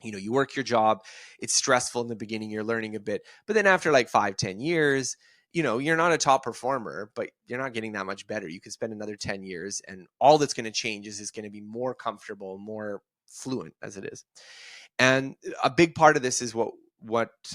You work your job, it's stressful in the beginning, you're learning a bit, but then after like 5-10 years, you're not a top performer, but you're not getting that much better. You could spend another 10 years and all that's going to change is it's going to be more comfortable, more fluent as it is. And a big part of this is what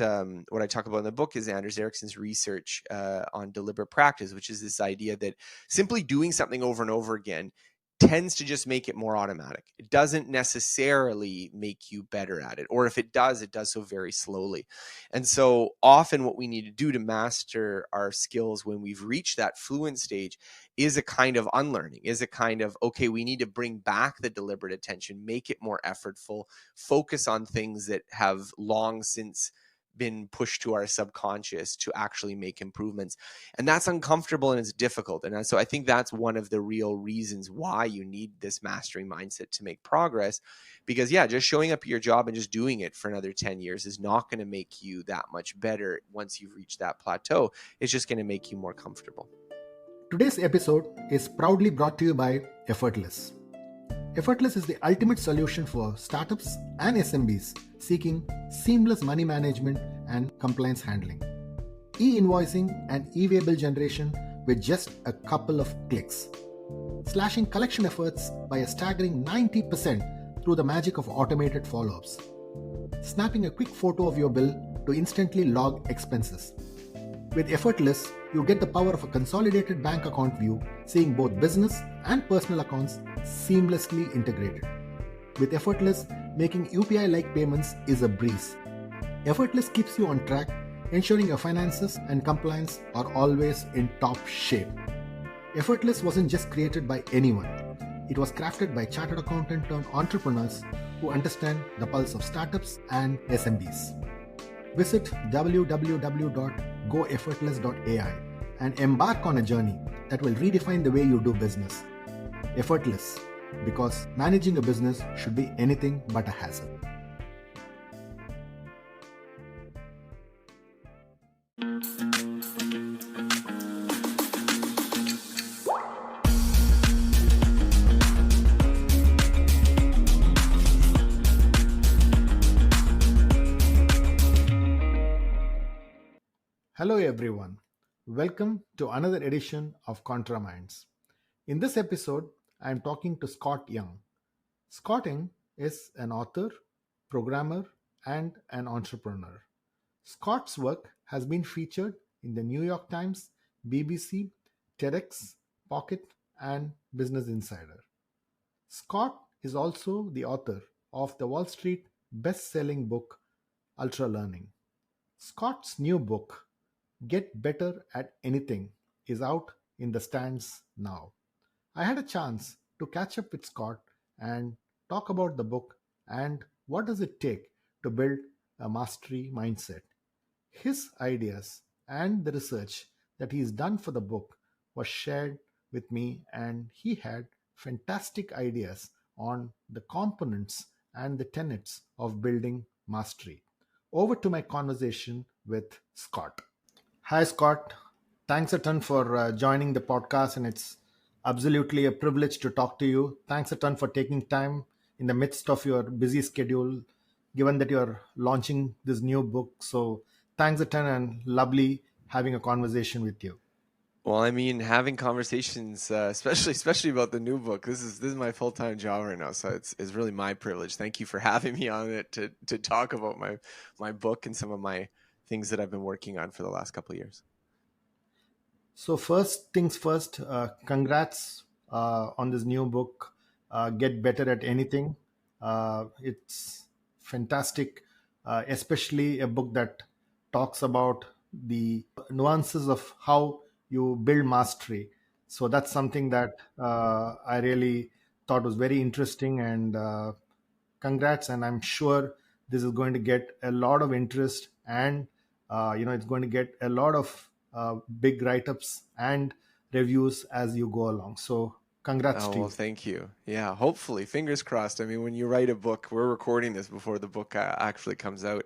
I talk about in the book is Anders Ericsson's research on deliberate practice, which is this idea that simply doing something over and over again tends to just make it more automatic. It doesn't necessarily make you better at it, or if it does so very slowly. And so often what we need to do to master our skills when we've reached that fluent stage is a kind of unlearning, is a kind of, okay, we need to bring back the deliberate attention, make it more effortful, focus on things that have long since been pushed to our subconscious to actually make improvements. And that's uncomfortable and it's difficult. And so I think that's one of the real reasons why you need this mastery mindset to make progress. Because just showing up at your job and just doing it for another 10 years is not going to make you that much better once you've reached that plateau. It's just going to make you more comfortable. Today's episode is proudly brought to you by Effortless. Effortless is the ultimate solution for startups and SMBs seeking seamless money management and compliance handling, e-invoicing and e-way bill generation with just a couple of clicks, slashing collection efforts by a staggering 90% through the magic of automated follow-ups, snapping a quick photo of your bill to instantly log expenses. With Effortless, you get the power of a consolidated bank account view, seeing both business and personal accounts seamlessly integrated. With Effortless, making UPI-like payments is a breeze. Effortless keeps you on track, ensuring your finances and compliance are always in top shape. Effortless wasn't just created by anyone. It was crafted by chartered accountant turned entrepreneurs who understand the pulse of startups and SMBs. Visit www.goeffortless.ai and embark on a journey that will redefine the way you do business. Effortless, because managing a business should be anything but a hassle. Hello everyone. Welcome to another edition of Contra Minds. In this episode, I am talking to Scott Young. Scott Young is an author, programmer, and an entrepreneur. Scott's work has been featured in the New York Times, BBC, TEDx, Pocket, and Business Insider. Scott is also the author of the Wall Street best-selling book, Ultra Learning. Scott's new book, Get Better at Anything, is out in the stands now. I had a chance to catch up with Scott and talk about the book and what does it take to build a mastery mindset. His ideas and the research that he's done for the book was shared with me, and he had fantastic ideas on the components and the tenets of building mastery. Over to my conversation with Scott. Hi, Scott. Thanks a ton for joining the podcast, and it's absolutely a privilege to talk to you. Thanks a ton for taking time in the midst of your busy schedule, given that you're launching this new book. So thanks a ton, and lovely having a conversation with you. Well, I mean, having conversations, especially about the new book, this is my full-time job right now, so it's really my privilege. Thank you for having me on it to talk about my book and some of my things that I've been working on for the last couple of years. So first things first, congrats on this new book, Get Better at Anything. It's fantastic, especially a book that talks about the nuances of how you build mastery. So that's something that I really thought was very interesting, and congrats. And I'm sure this is going to get a lot of interest, and it's going to get a lot of big write-ups and reviews as you go along. So Congrats Oh, to well, you. thank you. Yeah, hopefully, fingers crossed. I mean, when you write a book, we're recording this before the book actually comes out,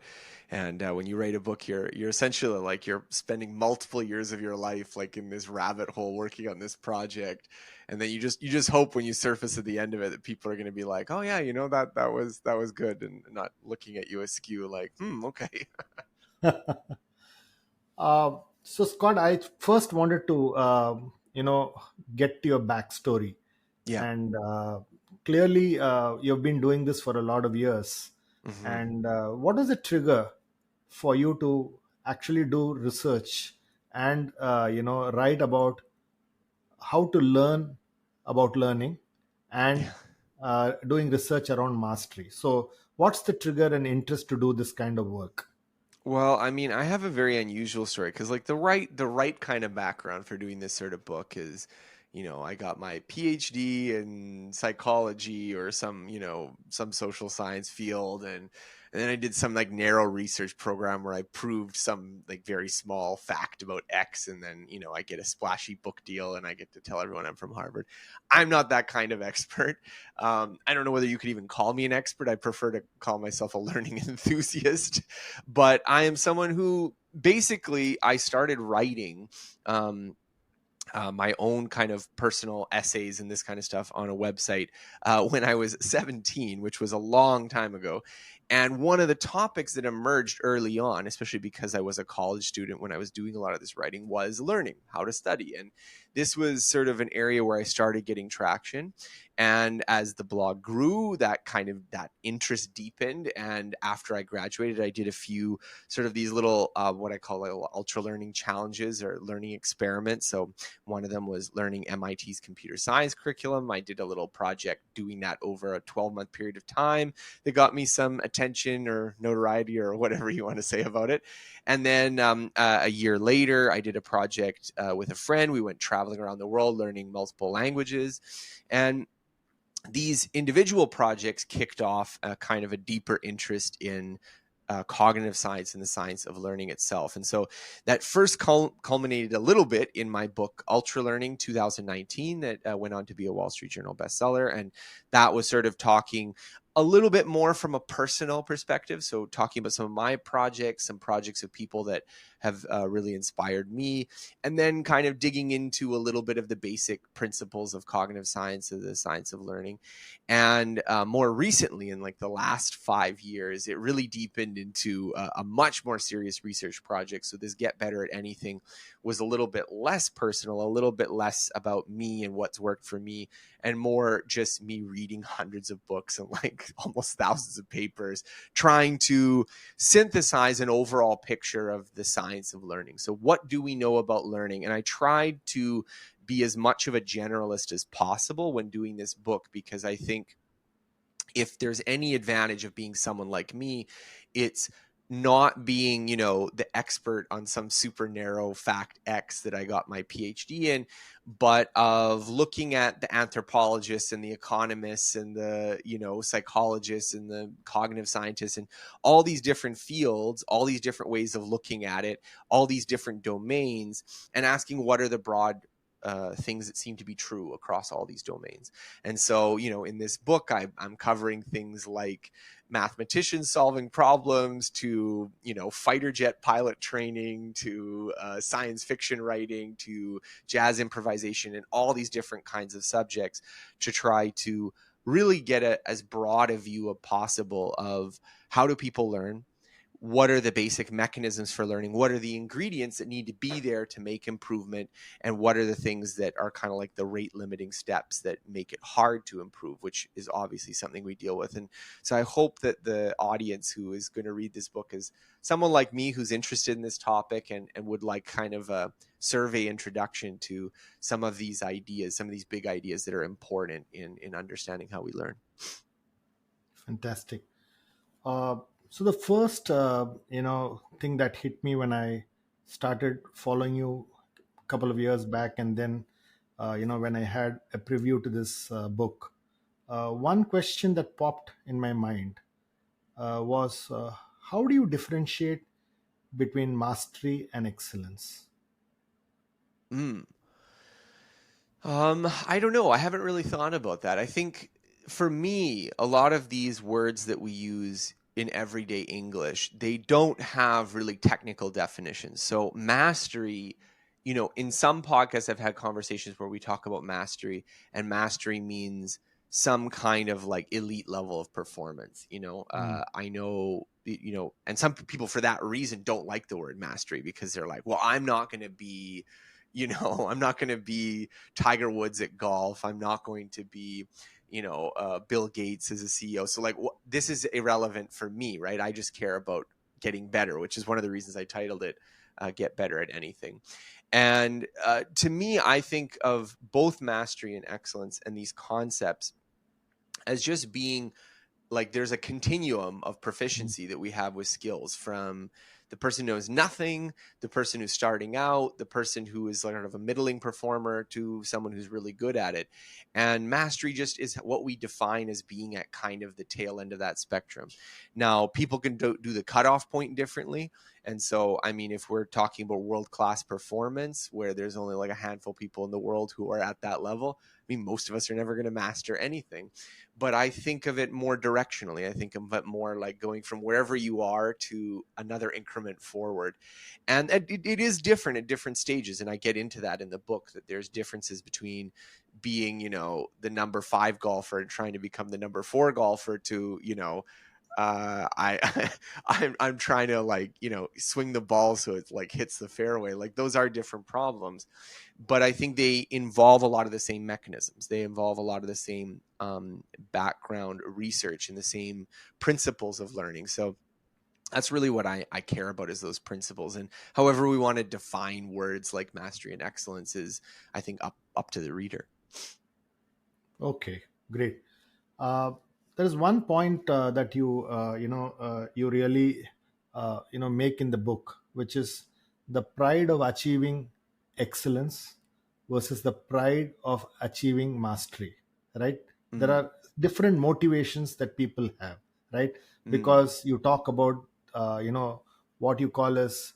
and when you write a book, you're essentially like you're spending multiple years of your life like in this rabbit hole working on this project, and then you just hope when you surface at the end of it that people are going to be like, oh yeah, that was good, and not looking at you askew like, okay. So, Scott, I first wanted to, get to your backstory. Yeah. And clearly, you've been doing this for a lot of years. Hmm. And what was the trigger for you to actually do research and, write about how to learn about learning and Yeah. doing research around mastery? So, what's the trigger and interest to do this kind of work? Well, I mean, I have a very unusual story because, like, the right kind of background for doing this sort of book is, I got my PhD in psychology or some social science field, and then I did some like narrow research program where I proved some like very small fact about X, and then I get a splashy book deal and I get to tell everyone I'm from Harvard. I'm not that kind of expert. I don't know whether you could even call me an expert. I prefer to call myself a learning enthusiast, but I am someone who basically I started writing um, my own kind of personal essays and this kind of stuff on a website when I was 17, which was a long time ago. And one of the topics that emerged early on, especially because I was a college student when I was doing a lot of this writing, was learning how to study. And this was sort of an area where I started getting traction. And as the blog grew, that interest deepened. And after I graduated, I did a few sort of these little what I call like ultra learning challenges or learning experiments. So one of them was learning MIT's computer science curriculum. I did a little project doing that over a 12-month period of time that got me some attention or notoriety or whatever you want to say about it. And then a year later, I did a project with a friend. We went traveling around the world learning multiple languages. And these individual projects kicked off a kind of a deeper interest in cognitive science and the science of learning itself. And so that first culminated a little bit in my book, Ultra Learning 2019, that went on to be a Wall Street Journal bestseller. And that was sort of talking a little bit more from a personal perspective. So, talking about some of my projects, some projects of people that have really inspired me, and then kind of digging into a little bit of the basic principles of cognitive science, of the science of learning. And more recently, in like the last 5 years, it really deepened into a much more serious research project. So this Get Better at Anything was a little bit less personal, a little bit less about me and what's worked for me, and more just me reading hundreds of books and like almost thousands of papers, trying to synthesize an overall picture of the science of learning. So what do we know about learning? And I tried to be as much of a generalist as possible when doing this book, because I think if there's any advantage of being someone like me, it's not being, the expert on some super narrow fact X that I got my PhD in, but of looking at the anthropologists and the economists and the, psychologists and the cognitive scientists and all these different fields, all these different ways of looking at it, all these different domains, and asking what are the broad things that seem to be true across all these domains. And so, in this book, I'm covering things like mathematicians solving problems to, fighter jet pilot training to science fiction writing to jazz improvisation and all these different kinds of subjects to try to really get as broad a view as possible of how do people learn, what are the basic mechanisms for learning, what are the ingredients that need to be there to make improvement, and what are the things that are kind of like the rate limiting steps that make it hard to improve, which is obviously something we deal with. And so I hope that the audience who is going to read this book is someone like me who's interested in this topic and would like kind of a survey introduction to some of these ideas, some of these big ideas that are important in understanding how we learn. Fantastic. Uh, so the first, thing that hit me when I started following you a couple of years back, and then, when I had a preview to this book, one question that popped in my mind was, how do you differentiate between mastery and excellence? Mm. I don't know. I haven't really thought about that. I think for me, a lot of these words that we use in everyday English, they don't have really technical definitions. So mastery, in some podcasts I've had conversations where we talk about mastery, and mastery means some kind of like elite level of performance. Mm. I know, and some people for that reason don't like the word mastery because they're like, well, I'm not going to be, I'm not going to be Tiger Woods at golf. I'm not going to be, Bill Gates as a CEO. So like, this is irrelevant for me, right? I just care about getting better, which is one of the reasons I titled it "Get Better at Anything." And to me, I think of both mastery and excellence and these concepts as just being like there's a continuum of Mm. proficiency that we have with skills, from the person who knows nothing, the person who's starting out, the person who is sort of a middling performer, to someone who's really good at it. And mastery just is what we define as being at kind of the tail end of that spectrum. Now, people can do the cutoff point differently. And so, I mean, if we're talking about world class performance, where there's only like a handful of people in the world who are at that level, I mean, most of us are never going to master anything. But I think of it more directionally. I think of it more like going from wherever you are to another increment forward. And it is different at different stages. And I get into that in the book, that there's differences between being, the number 5 golfer and trying to become the number 4 golfer to, I I'm trying to like, swing the ball so it like hits the fairway. Like those are different problems, but I think they involve a lot of the same mechanisms. They involve a lot of the same background research and the same principles of learning. So that's really what I care about, is those principles. And however we want to define words like mastery and excellence is, I think, up to the reader. Okay, great. Uh, there is one point that you really make in the book, which is the pride of achieving excellence versus the pride of achieving mastery. Right? There Mm, are different motivations that people have. Right? mm, Because you talk about what you call as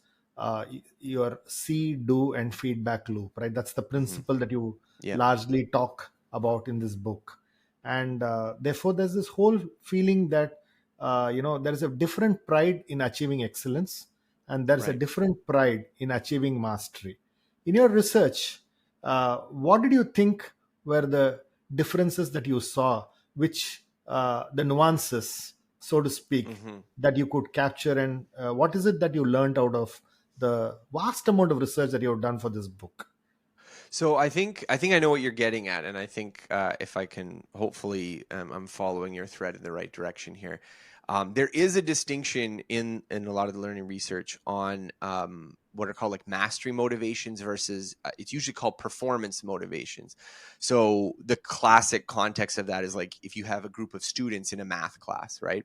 your see, do, and feedback loop. Right? That's the mm-hmm. principle that you Yeah. largely talk about in this book. And therefore there's this whole feeling that there is a different pride in achieving excellence, and there's a Right. different pride in achieving mastery. In your research, what did you think were the differences that you saw, which the nuances, so to speak, Mm-hmm. that you could capture, and what is it that you learned out of the vast amount of research that you have done for this book? So I think I know what you're getting at, and I think if I can, hopefully, I'm following your thread in the right direction here. There is a distinction in a lot of the learning research on what are called like mastery motivations versus it's usually called performance motivations. So the classic context of that is like if you have a group of students in a math class, right?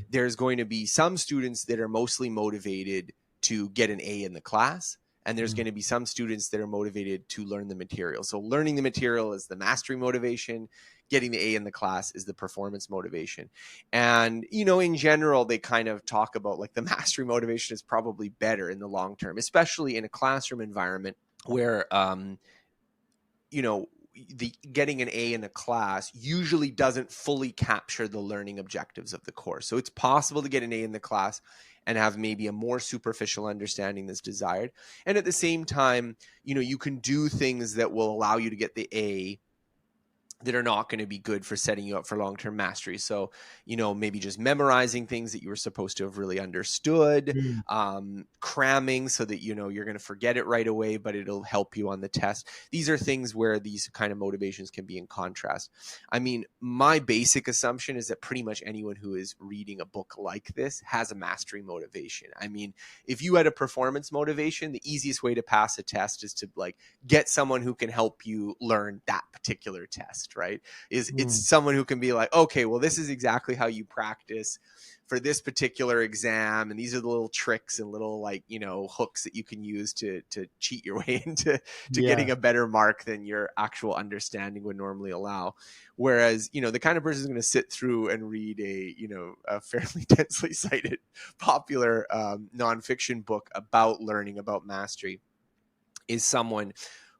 There's going to be some students that are mostly motivated to get an A in the class, and there's Mm. going to be some students that are motivated to learn the material. So learning the material is the mastery motivation, getting the A in the class is the performance motivation. And in general they kind of talk about like the mastery motivation is probably better in the long term, especially in a classroom environment where you know the getting an A in a class usually doesn't fully capture the learning objectives of the course. So it's possible to get an A in the class and have maybe a more superficial understanding that's desired. And at the same time, you can do things that will allow you to get the A that are not going to be good for setting you up for long-term mastery. So, maybe just memorizing things that you were supposed to have really understood, Mm. cramming so that, you're going to forget it right away, but it'll help you on the test. These are things where these kind of motivations can be in contrast. I mean, my basic assumption is that pretty much anyone who is reading a book like this has a mastery motivation. I mean, if you had a performance motivation, the easiest way to pass a test is to like get someone who can help you learn that particular test, right? It's Mm. someone who can be like, okay, well, this is exactly how you practice for this particular exam, and these are the little tricks and little like hooks that you can use to cheat your way into Yeah. getting a better mark than your actual understanding would normally allow. Whereas the kind of person who's going to sit through and read a fairly densely cited popular nonfiction book about learning, about mastery, is someone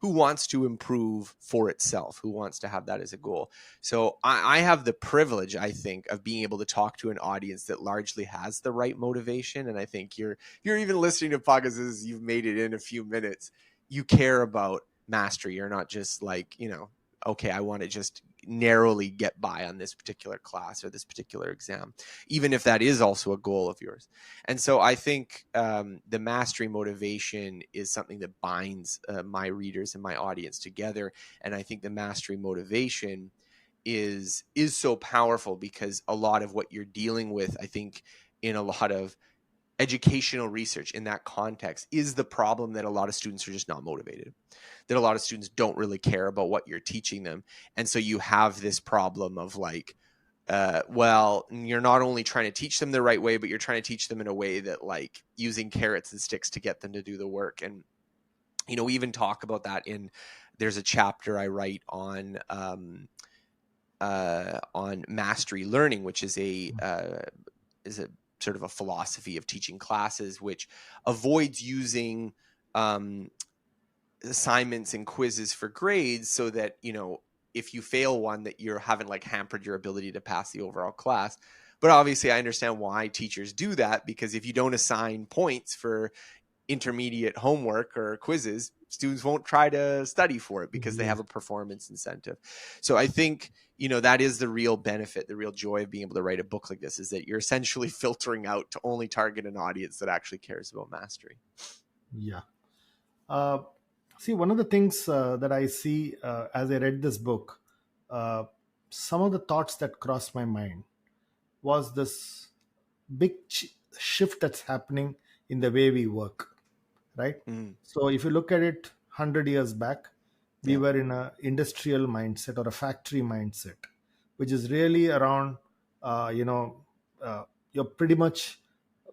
who wants to improve for itself, who wants to have that as a goal. So I have the privilege, I think, of being able to talk to an audience that largely has the right motivation. And I think you're even listening to podcasts as you've made it in a few minutes. You care about mastery. You're not just like, okay, I want to just narrowly get by on this particular class or this particular exam, even if that is also a goal of yours. And so I think the mastery motivation is something that binds my readers and my audience together. And I think the mastery motivation is so powerful because a lot of what you're dealing with, I think, in a lot of educational research in that context, is the problem that a lot of students are just not motivated, that a lot of students don't really care about what you're teaching them. And so you have this problem of like, well, you're not only trying to teach them the right way, but you're trying to teach them in a way that like using carrots and sticks to get them to do the work. And, we even talk about that there's a chapter I write on mastery learning, which is a sort of a philosophy of teaching classes, which avoids using assignments and quizzes for grades so that, if you fail one, that you haven't like hampered your ability to pass the overall class. But obviously I understand why teachers do that, because if you don't assign points for intermediate homework or quizzes, students won't try to study for it because they have a performance incentive. So I think, that is the real benefit, the real joy of being able to write a book like this, is that you're essentially filtering out to only target an audience that actually cares about mastery. Yeah. See, one of the things that I see as I read this book, some of the thoughts that crossed my mind was this big shift that's happening in the way we work, right? So if you look at it 100 years back, we were in a industrial mindset or a factory mindset, which is really around, you're pretty much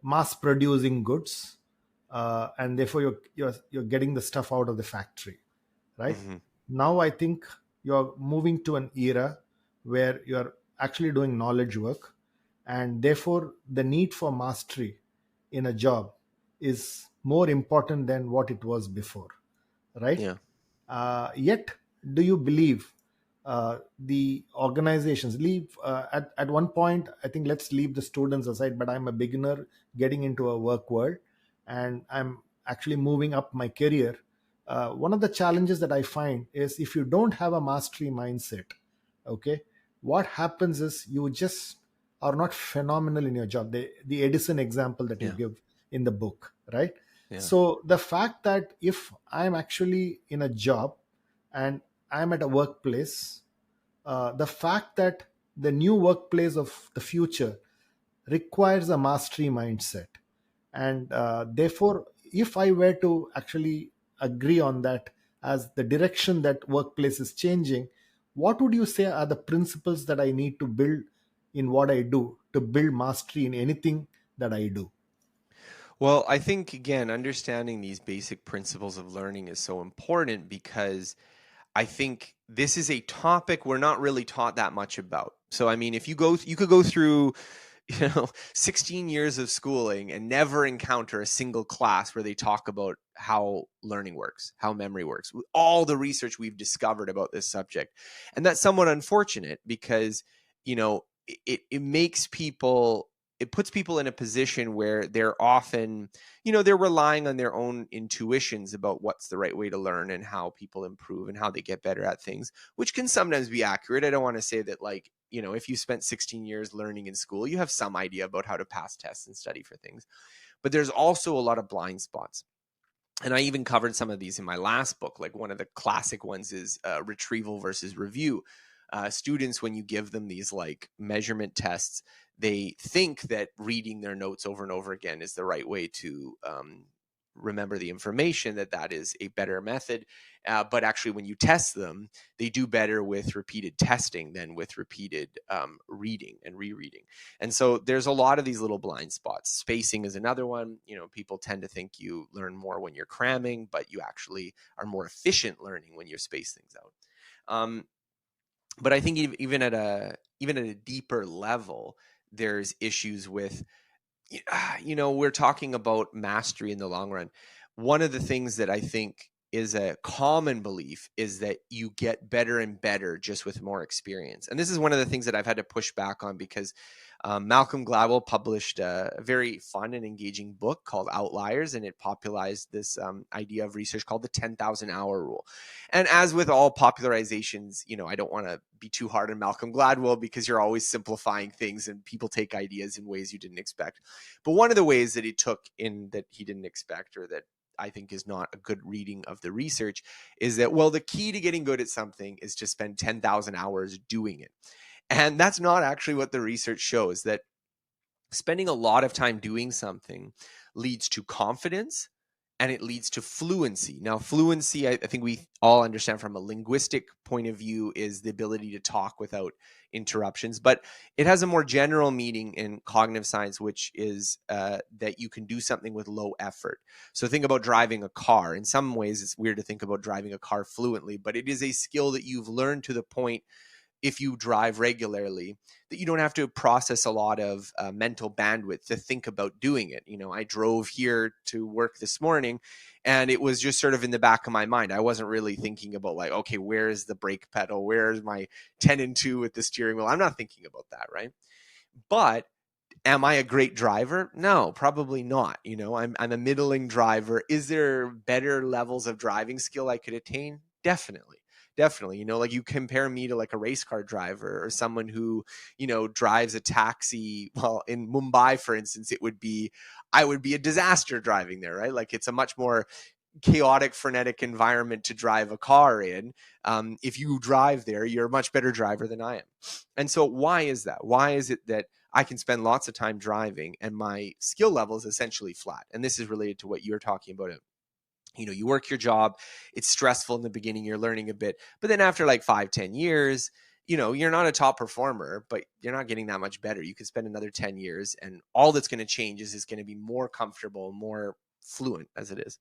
mass producing goods, and therefore you're getting the stuff out of the factory, right? Now I think you're moving to an era where you're actually doing knowledge work, and therefore the need for mastery in a job is more important than what it was before, right? Yeah. Yet, do you believe the organizations leave at one point? I think let's leave the students aside, but I'm a beginner getting into a work world, and I'm actually moving up my career. One of the challenges that I find is if you don't have a mastery mindset, okay, what happens is you just are not phenomenal in your job. The Edison example that you give in the book, right? So the fact that if I'm actually in a job and I'm at a workplace, the fact that the new workplace of the future requires a mastery mindset. And therefore, if I were to actually agree on that as the direction that workplace is changing, what would you say are the principles that I need to build in what I do to build mastery in anything that I do? Well, I think, again, understanding these basic principles of learning is so important because I think this is a topic we're not really taught that much about. So, I mean, you could go through, 16 years of schooling and never encounter a single class where they talk about how learning works, how memory works, all the research we've discovered about this subject. And that's somewhat unfortunate because, it makes people, it puts people in a position where they're often, they're relying on their own intuitions about what's the right way to learn and how people improve and how they get better at things, which can sometimes be accurate. I don't want to say that, like, if you spent 16 years learning in school, you have some idea about how to pass tests and study for things. But there's also a lot of blind spots. And I even covered some of these in my last book. Like one of the classic ones is retrieval versus review. Students, when you give them these like measurement tests, they think that reading their notes over and over again is the right way to remember the information, that is a better method. But actually, when you test them, they do better with repeated testing than with repeated reading and rereading. And so there's a lot of these little blind spots. Spacing is another one. People tend to think you learn more when you're cramming, but you actually are more efficient learning when you space things out. But I think even at a deeper level, there's issues with, we're talking about mastery in the long run. One of the things that I think is a common belief is that you get better and better just with more experience. And this is one of the things that I've had to push back on because Malcolm Gladwell published a very fun and engaging book called Outliers, and it popularized this idea of research called the 10,000 hour rule. And as with all popularizations, I don't want to be too hard on Malcolm Gladwell because you're always simplifying things and people take ideas in ways you didn't expect. But one of the ways that he took in that he didn't expect, or that I think is not a good reading of the research, is that, well, the key to getting good at something is to spend 10,000 hours doing it. And that's not actually what the research shows. That spending a lot of time doing something leads to confidence and it leads to fluency. Now, fluency, I think we all understand from a linguistic point of view, is the ability to talk without interruptions. But it has a more general meaning in cognitive science, which is that you can do something with low effort. So think about driving a car. In some ways, it's weird to think about driving a car fluently, but it is a skill that you've learned to the point, if you drive regularly, that you don't have to process a lot of mental bandwidth to think about doing it. I drove here to work this morning and it was just sort of in the back of my mind. I wasn't really thinking about like, okay, where is the brake pedal? Where's my 10 and 2 with the steering wheel? I'm not thinking about that, right? But am I a great driver? No, probably not. I'm a middling driver. Is there better levels of driving skill I could attain? Definitely. Like you compare me to like a race car driver or someone who, drives a taxi. Well, in Mumbai, for instance, I would be a disaster driving there, right? Like it's a much more chaotic, frenetic environment to drive a car in. If you drive there, you're a much better driver than I am. And so why is that? Why is it that I can spend lots of time driving and my skill level is essentially flat? And this is related to what you're talking about. You work your job, it's stressful in the beginning, you're learning a bit, but then after like 5-10 years, you're not a top performer, but you're not getting that much better. You could spend another 10 years and all that's going to change is it's going to be more comfortable, more fluent as it is.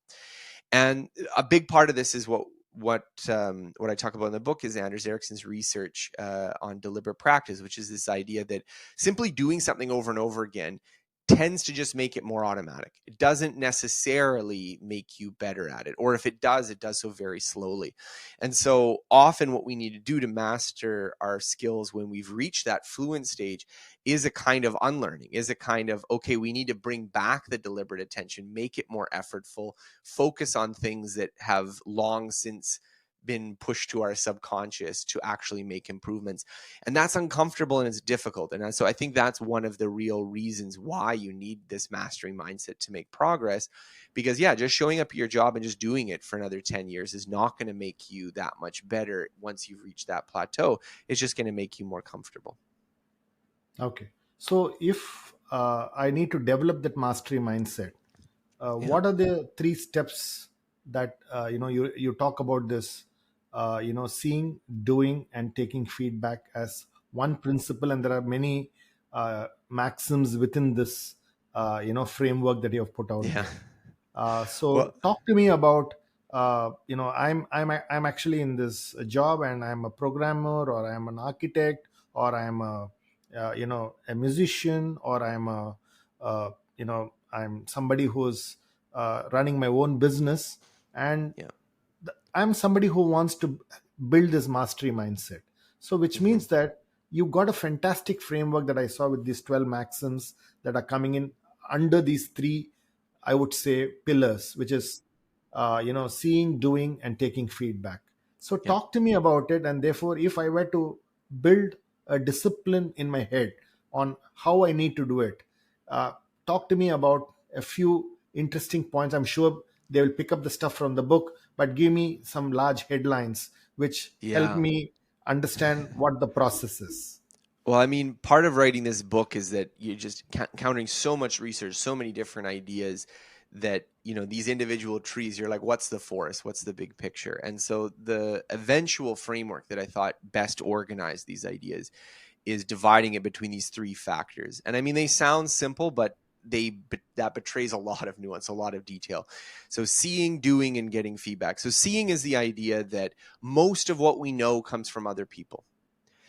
And a big part of this is what I talk about in the book is Anders Ericsson's research on deliberate practice, which is this idea that simply doing something over and over again tends to just make it more automatic. It doesn't necessarily make you better at it. Or if it does so very slowly. And so often what we need to do to master our skills when we've reached that fluent stage is a kind of unlearning, is a kind of, okay, we need to bring back the deliberate attention, make it more effortful, focus on things that have long since been pushed to our subconscious to actually make improvements. And that's uncomfortable and it's difficult. And so I think that's one of the real reasons why you need this mastery mindset to make progress. Because just showing up at your job and just doing it for another 10 years is not going to make you that much better once you've reached that plateau. It's just going to make you more comfortable. Okay. So if I need to develop that mastery mindset, what are the 3 steps that you talk about this? Seeing, doing, and taking feedback as one principle, and there are many maxims within this framework that you have put out Yeah. there. So Well, talk to me about I'm actually in this job and I'm a programmer or I'm an architect or I'm a musician or I'm I'm somebody who's running my own business, and yeah. I'm somebody who wants to build this mastery mindset. So, which Mm-hmm. means that you got a fantastic framework that I saw with these 12 maxims that are coming in under these 3, I would say, pillars, which is, seeing, doing, and taking feedback. So, Yeah. talk to me about it. And therefore, if I were to build a discipline in my head on how I need to do it, uh, talk to me about a few interesting points. I'm sure they will pick up the stuff from the book, but give me some large headlines which help Yeah. me understand what the process is. Well, I mean, part of writing this book is that you're just encountering so much research, so many different ideas that, these individual trees, you're like, what's the forest? What's the big picture? And so the eventual framework that I thought best organized these ideas is dividing it between these 3 factors. And I mean, they sound simple, but that betrays a lot of nuance, a lot of detail. So seeing, doing, and getting feedback. So seeing is the idea that most of what we know comes from other people.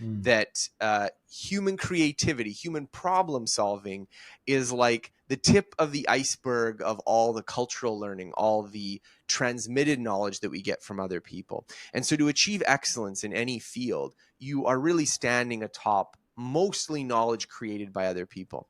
Mm. that human creativity, human problem solving is like the tip of the iceberg of all the cultural learning, all the transmitted knowledge that we get from other people. And so to achieve excellence in any field, you are really standing atop mostly knowledge created by other people.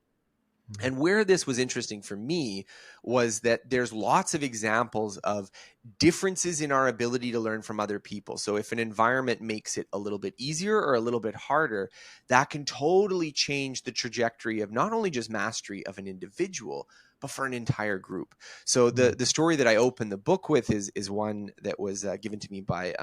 Mm. And where this was interesting for me was that there's lots of examples of differences in our ability to learn from other people. So if an environment makes it a little bit easier or a little bit harder, that can totally change the trajectory of not only just mastery of an individual, but for an entire group. So Mm. the story that I open the book with is one that was given to me by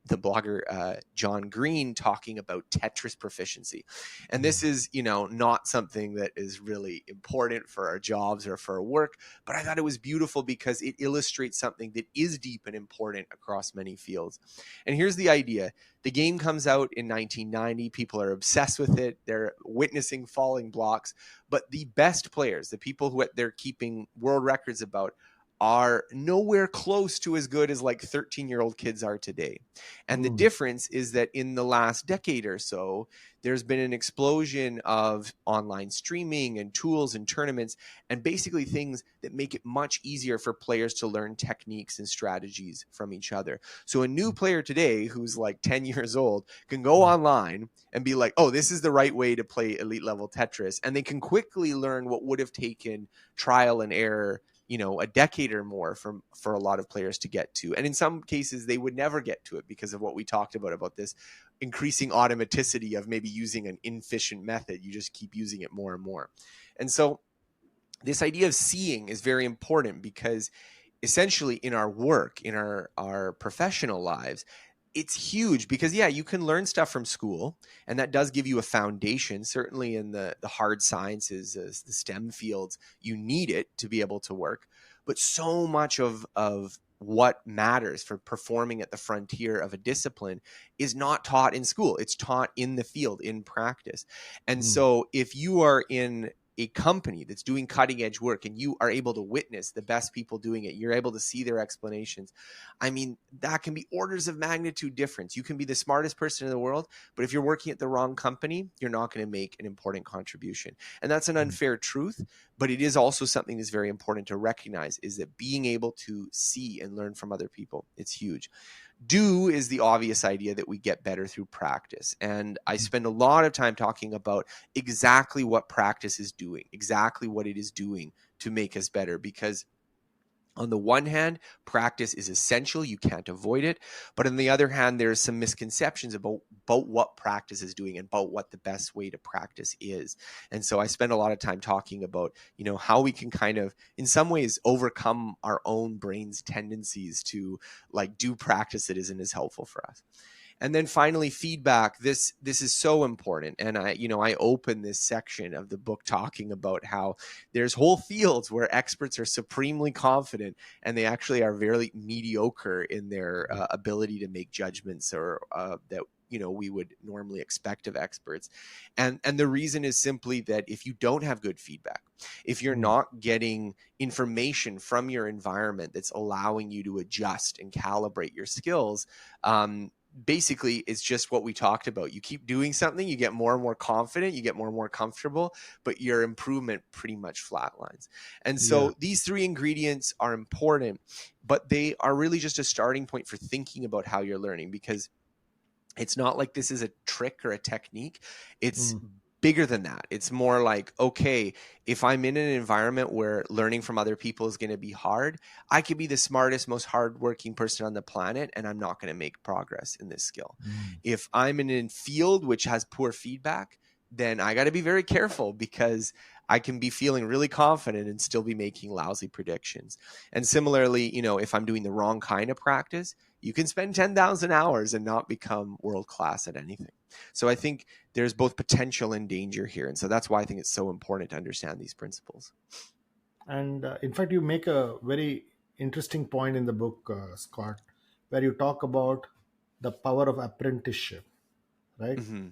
the blogger John Green, talking about Tetris proficiency. And Mm. this is, not something that is really important for our jobs or for our work, but I thought it was beautiful because it illustrates something that is deep and important across many fields. And here's the idea. The game comes out in 1990. People are obsessed with it. They're witnessing falling blocks. But the best players, the people who they're keeping world records about, are nowhere close to as good as like 13-year-old kids are today. And the Mm. difference is that in the last decade or so, there's been an explosion of online streaming and tools and tournaments and basically things that make it much easier for players to learn techniques and strategies from each other. So a new player today who's like 10 years old can go Mm. online and be like, oh, this is the right way to play elite level Tetris. And they can quickly learn what would have taken trial and error, a decade or more for a lot of players to get to. And in some cases, they would never get to it because of what we talked about this increasing automaticity of maybe using an inefficient method. You just keep using it more and more. And so this idea of seeing is very important because essentially in our work, in our professional lives, it's huge because you can learn stuff from school and that does give you a foundation. Certainly in the hard sciences, the STEM fields, you need it to be able to work. But so much of what matters for performing at the frontier of a discipline is not taught in school. It's taught in the field, in practice. And Mm. so if you are in a company that's doing cutting edge work and you are able to witness the best people doing it, you're able to see their explanations. I mean, that can be orders of magnitude difference. You can be the smartest person in the world, but if you're working at the wrong company, you're not going to make an important contribution. And that's an Mm. unfair truth, but it is also something that's very important to recognize, is that being able to see and learn from other people, it's huge. Do is the obvious idea that we get better through practice. And I spend a lot of time talking about exactly what practice is doing, exactly what it is doing to make us better. Because on the one hand, practice is essential. You can't avoid it. But on the other hand, there's some misconceptions about what practice is doing and about what the best way to practice is. And so I spend a lot of time talking about, how we can kind of, in some ways, overcome our own brain's tendencies to like do practice that isn't as helpful for us. And then finally, feedback. This is so important. And I open this section of the book talking about how there's whole fields where experts are supremely confident and they actually are very mediocre in their ability to make judgments or that we would normally expect of experts. And the reason is simply that if you don't have good feedback, if you're Mm. not getting information from your environment that's allowing you to adjust and calibrate your skills, basically it's just what we talked about. You keep doing something, you get more and more confident, you get more and more comfortable, but your improvement pretty much flatlines. And Yeah. so these three ingredients are important, but they are really just a starting point for thinking about how you're learning, because it's not like this is a trick or a technique. It's Mm. bigger than that. It's more like, okay, if I'm in an environment where learning from other people is going to be hard, I could be the smartest, most hardworking person on the planet, and I'm not going to make progress in this skill. Mm. If I'm in a field which has poor feedback, then I got to be very careful, because I can be feeling really confident and still be making lousy predictions. And similarly, if I'm doing the wrong kind of practice, you can spend 10,000 hours and not become world class at anything. So I think there's both potential and danger here. And so that's why I think it's so important to understand these principles. And in fact, you make a very interesting point in the book, Scott, where you talk about the power of apprenticeship, right? Mm-hmm.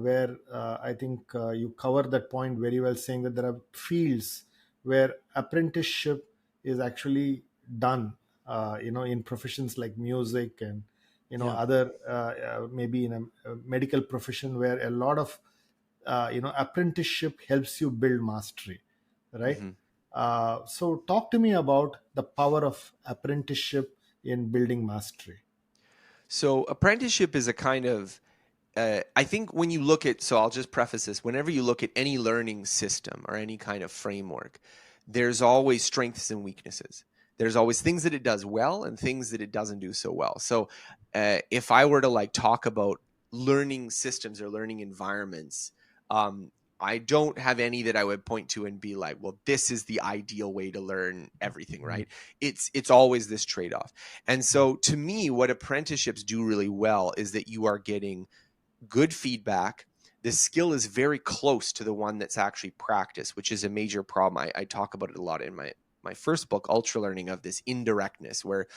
Where I think you cover that point very well, saying that there are fields where apprenticeship is actually done, in professions like music and Yeah. other maybe in a medical profession, where a lot of apprenticeship helps you build mastery, right? hmm So talk to me about the power of apprenticeship in building mastery. So apprenticeship is a kind of I think when you look at, so I'll just preface this, whenever you look at any learning system or any kind of framework, there's always strengths and weaknesses. There's always things that it does well and things that it doesn't do so well. So if I were to like talk about learning systems or learning environments, um, I don't have any that I would point to and be like, well, this is the ideal way to learn everything, Mm, right? It's always this trade-off. And so to me, what apprenticeships do really well is that you are getting good feedback. The skill is very close to the one that's actually practiced, which is a major problem. I talk about it a lot in my first book, Ultra Learning, of this indirectness, where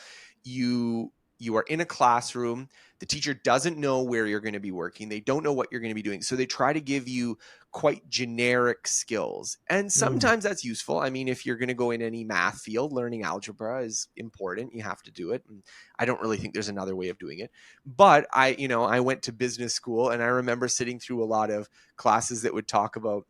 you are in a classroom. The teacher doesn't know where you're going to be working. They don't know what you're going to be doing. So they try to give you quite generic skills. And mm, sometimes that's useful. I mean, if you're going to go in any math field, learning algebra is important. You have to do it. And I don't really think there's another way of doing it. But I went to business school, and I remember sitting through a lot of classes that would talk about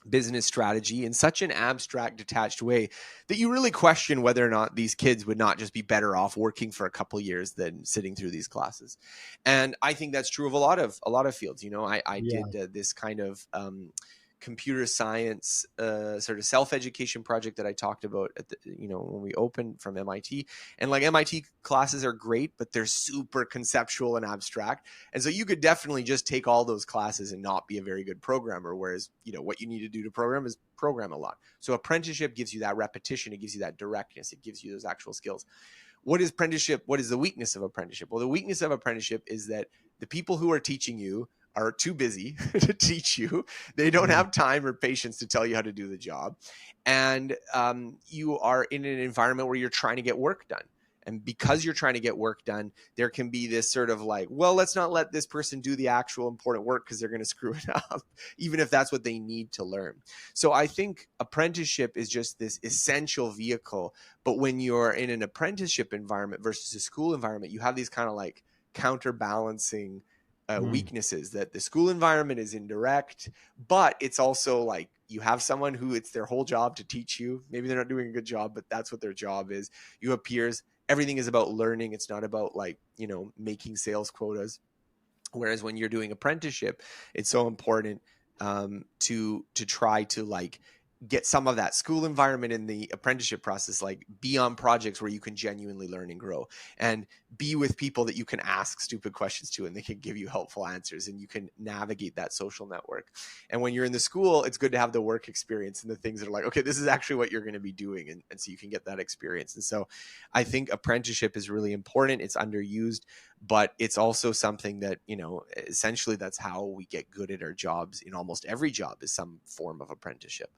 business strategy in such an abstract, detached way that you really question whether or not these kids would not just be better off working for a couple years than sitting through these classes. And I think that's true of a lot of fields. I yeah. did this kind of computer science sort of self-education project that I talked about at when we opened from MIT. And like MIT classes are great, but they're super conceptual and abstract. And so you could definitely just take all those classes and not be a very good programmer. Whereas, what you need to do to program is program a lot. So apprenticeship gives you that repetition. It gives you that directness. It gives you those actual skills. What is apprenticeship? What is the weakness of apprenticeship? Well, the weakness of apprenticeship is that the people who are teaching you are too busy to teach you. They don't Mm, have time or patience to tell you how to do the job. And you are in an environment where you're trying to get work done. And because you're trying to get work done, there can be this sort of like, well, let's not let this person do the actual important work because they're going to screw it up, even if that's what they need to learn. So I think apprenticeship is just this essential vehicle. But when you're in an apprenticeship environment versus a school environment, you have these kind of like counterbalancing mm, weaknesses, that the school environment is indirect, but it's also like you have someone who it's their whole job to teach you. Maybe they're not doing a good job, but that's what their job is. You have peers. Everything is about learning. It's not about like, making sales quotas. Whereas when you're doing apprenticeship, it's so important to try to like get some of that school environment in the apprenticeship process, like be on projects where you can genuinely learn and grow, and be with people that you can ask stupid questions to and they can give you helpful answers, and you can navigate that social network. And when you're in the school, it's good to have the work experience and the things that are like, okay, this is actually what you're going to be doing. And so you can get that experience. And so I think apprenticeship is really important. It's underused, but it's also something that, essentially that's how we get good at our jobs. In almost every job is some form of apprenticeship.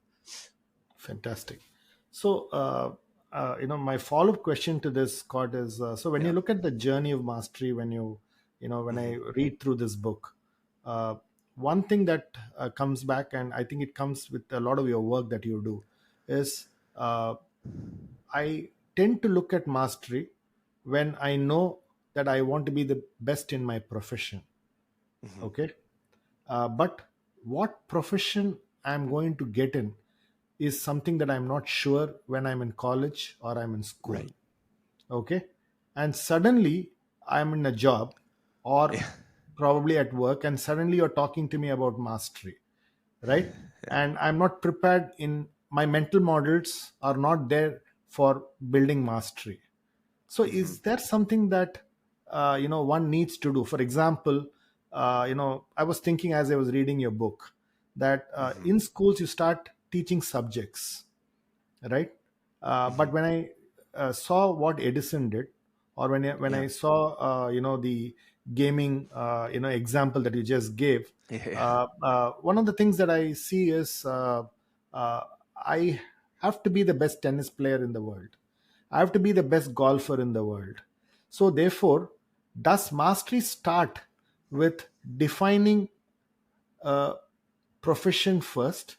fantastic. So my follow-up question to this, Scott, is so when you Yeah. look at the journey of mastery, when I hmm read through this book, uh, one thing that comes back, and I think it comes with a lot of your work that you do, is I tend to look at mastery when I know that I want to be the best in my profession. hmm Okay. But what profession I'm going to get in is something that I'm not sure when I'm in college or I'm in school. Right. Okay. And suddenly I'm in a job or Yeah. probably at work, and suddenly you're talking to me about mastery, right? And I'm not prepared. In my mental models are not there for building mastery. So hmm is there something that one needs to do? For example, I was thinking as I was reading your book that hmm in schools you start teaching subjects, right? hmm But when I saw what Edison did, or when I Yeah. saw the gaming example that you just gave, Yeah. one of the things that I see is uh, I have to be the best tennis player in the world. I have to be the best golfer in the world. So therefore, does mastery start with defining a profession first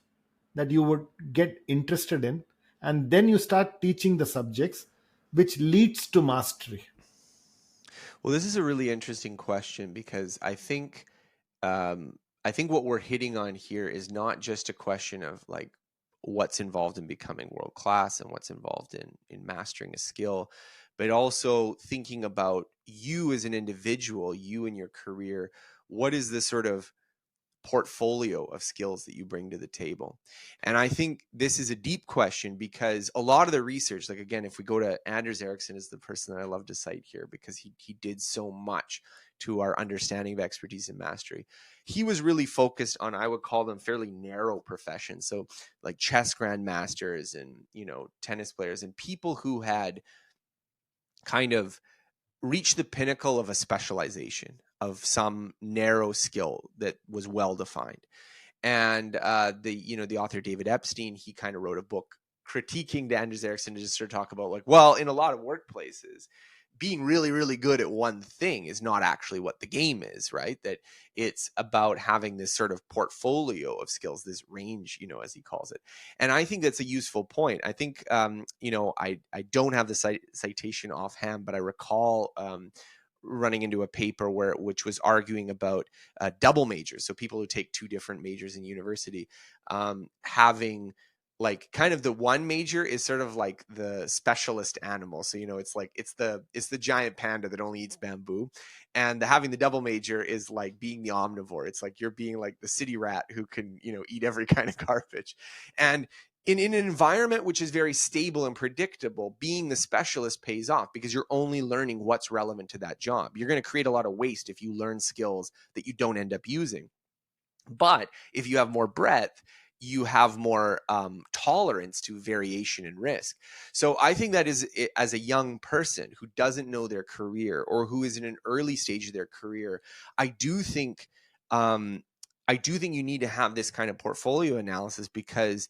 that you would get interested in, and then you start teaching the subjects, which leads to mastery? Well, this is a really interesting question because I think what we're hitting on here is not just a question of like what's involved in becoming world class and what's involved in mastering a skill, but also thinking about you as an individual, you and your career. What is the sort of portfolio of skills that you bring to the table? And I think this is a deep question because a lot of the research, like again, if we go to Anders Ericsson is the person that I love to cite here because he did so much to our understanding of expertise and mastery. He was really focused on, I would call them fairly narrow professions. So like chess grandmasters and, tennis players and people who had kind of reached the pinnacle of a specialization of some narrow skill that was well defined. And the author David Epstein, he kind of wrote a book critiquing Anders Ericsson to just sort of talk about like, well, in a lot of workplaces, being really, really good at one thing is not actually what the game is, right? That it's about having this sort of portfolio of skills, this range, as he calls it. And I think that's a useful point. I think, I don't have the citation offhand, but I recall running into a paper which was arguing about double majors. So people who take two different majors in university, having like kind of the one major is sort of like the specialist animal. So it's like it's the giant panda that only eats bamboo, and having the double major is like being the omnivore. It's like you're being like the city rat who can eat every kind of garbage. And in an environment which is very stable and predictable, being the specialist pays off because you're only learning what's relevant to that job. You're going to create a lot of waste if you learn skills that you don't end up using. But if you have more breadth, you have more tolerance to variation and risk. So I think that is, as a young person who doesn't know their career or who is in an early stage of their career, I do think um, you need to have this kind of portfolio analysis because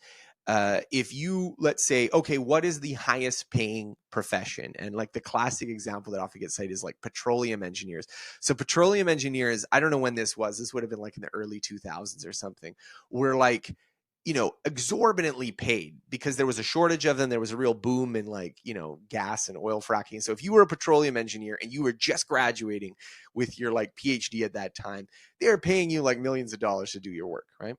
if you, let's say, okay, what is the highest paying profession? And like the classic example that often gets cited is like petroleum engineers. So petroleum engineers, I don't know when this was. This would have been like in the early 2000s or something. Were like, exorbitantly paid because there was a shortage of them. There was a real boom in like, gas and oil fracking. So if you were a petroleum engineer and you were just graduating with your like PhD at that time, they are paying you like millions of dollars to do your work, right?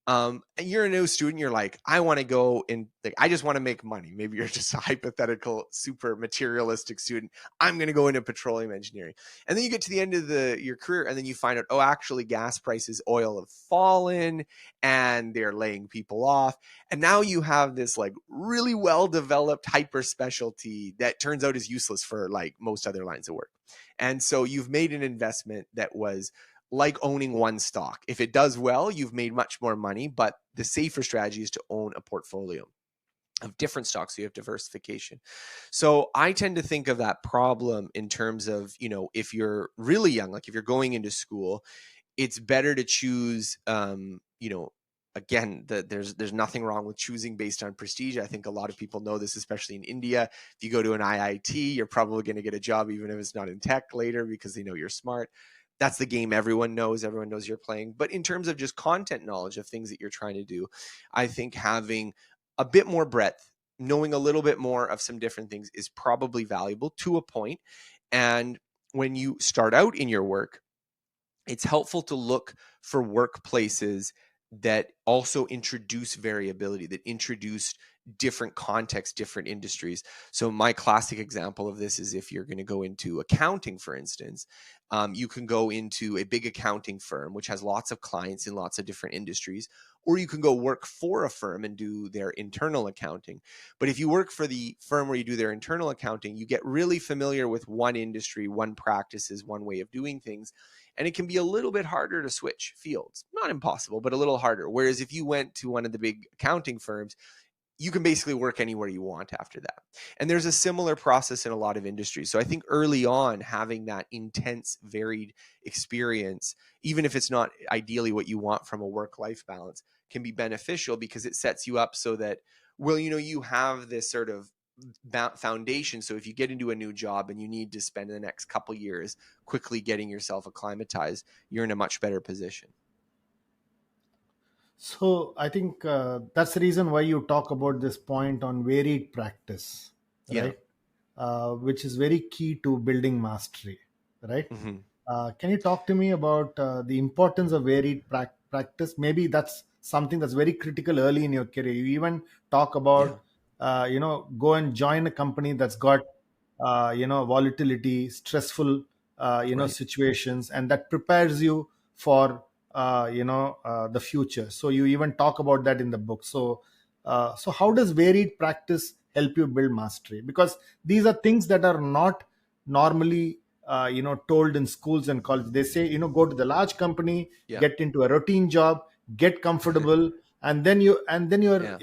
And you're a new student, you're like, I want to go and like, I just want to make money. Maybe you're just a hypothetical, super materialistic student. I'm going to go into petroleum engineering. And then you get to the end of your career and then you find out, oh, actually gas prices, oil have fallen and they're laying people off. And now you have this like really well-developed hyper specialty that turns out is useless for like most other lines of work. And so you've made an investment that was like owning one stock. If it does well, you've made much more money, but the safer strategy is to own a portfolio of different stocks so you have diversification. So I tend to think of that problem in terms of, if you're really young, like if you're going into school, it's better to choose, again, there's nothing wrong with choosing based on prestige. I think a lot of people know this, especially in India. If you go to an IIT, you're probably going to get a job even if it's not in tech later because they know you're smart. That's the game everyone knows you're playing. But in terms of just content knowledge of things that you're trying to do, I think having a bit more breadth, knowing a little bit more of some different things is probably valuable to a point. And when you start out in your work, it's helpful to look for workplaces that also introduce variability, that introduce different contexts, different industries. So my classic example of this is if you're going to go into accounting, for instance, you can go into a big accounting firm, which has lots of clients in lots of different industries, or you can go work for a firm and do their internal accounting. But if you work for the firm where you do their internal accounting, you get really familiar with one industry, one practices, one way of doing things. And it can be a little bit harder to switch fields. Not impossible, but a little harder. Whereas if you went to one of the big accounting firms, you can basically work anywhere you want after that. And there's a similar process in a lot of industries. So I think early on, having that intense, varied experience, even if it's not ideally what you want from a work-life balance, can be beneficial because it sets you up so that, well, you have this sort of foundation. So if you get into a new job and you need to spend the next couple years quickly getting yourself acclimatized, you're in a much better position. So I think that's the reason why you talk about this point on varied practice, Yeah. right? Which is very key to building mastery. right? Hmm. Can you talk to me about the importance of varied practice? Maybe that's something that's very critical early in your career. You even talk Yeah. about, go and join a company that's got, volatility, stressful, Right. situations, and that prepares you for, the future. So you even talk about that in the book. So how does varied practice help you build mastery? Because these are things that are not normally told in schools and college. They say, go to the large company, Yeah. get into a routine job, get comfortable, and then your Yeah.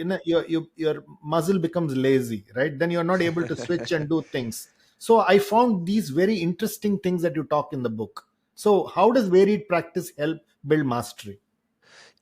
your muscle becomes lazy, right? Then you're not able to switch and do things. So I found these very interesting things that you talk in the book. So how does varied practice help build mastery?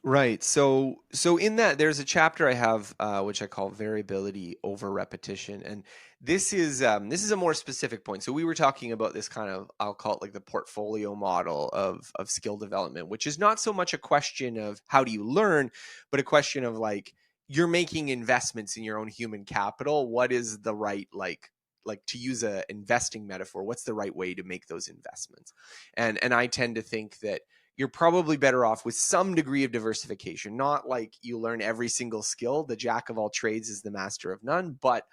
Right. So in that there's a chapter I have which I call variability over repetition, and this is a more specific point. So we were talking about this kind of, I'll call it like the portfolio model of skill development, which is not so much a question of how do you learn, but a question of like you're making investments in your own human capital. What is the right like to use a investing metaphor? What's the right way to make those investments? And I tend to think that you're probably better off with some degree of diversification. Not like you learn every single skill, the jack of all trades is the master of none, but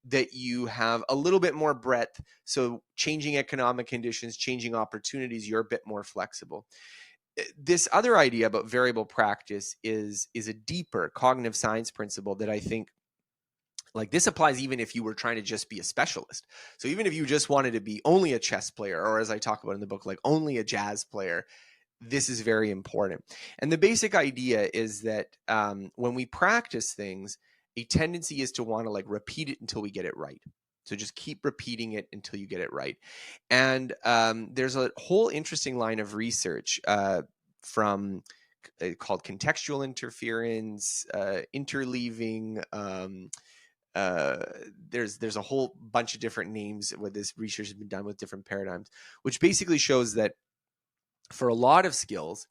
that you have a little bit more breadth. So, changing economic conditions, changing opportunities, you're a bit more flexible. This other idea about variable practice is a deeper cognitive science principle that I think like this applies even if you were trying to just be a specialist. So even if you just wanted to be only a chess player, or as I talk about in the book, like only a jazz player, this is very important. And the basic idea is that when we practice things, a tendency is to want to like repeat it until we get it right. So just keep repeating it until you get it right. And there's a whole interesting line of research from called contextual interference, interleaving. Uh, there's a whole bunch of different names where this research has been done with different paradigms, which basically shows that for a lot of skills,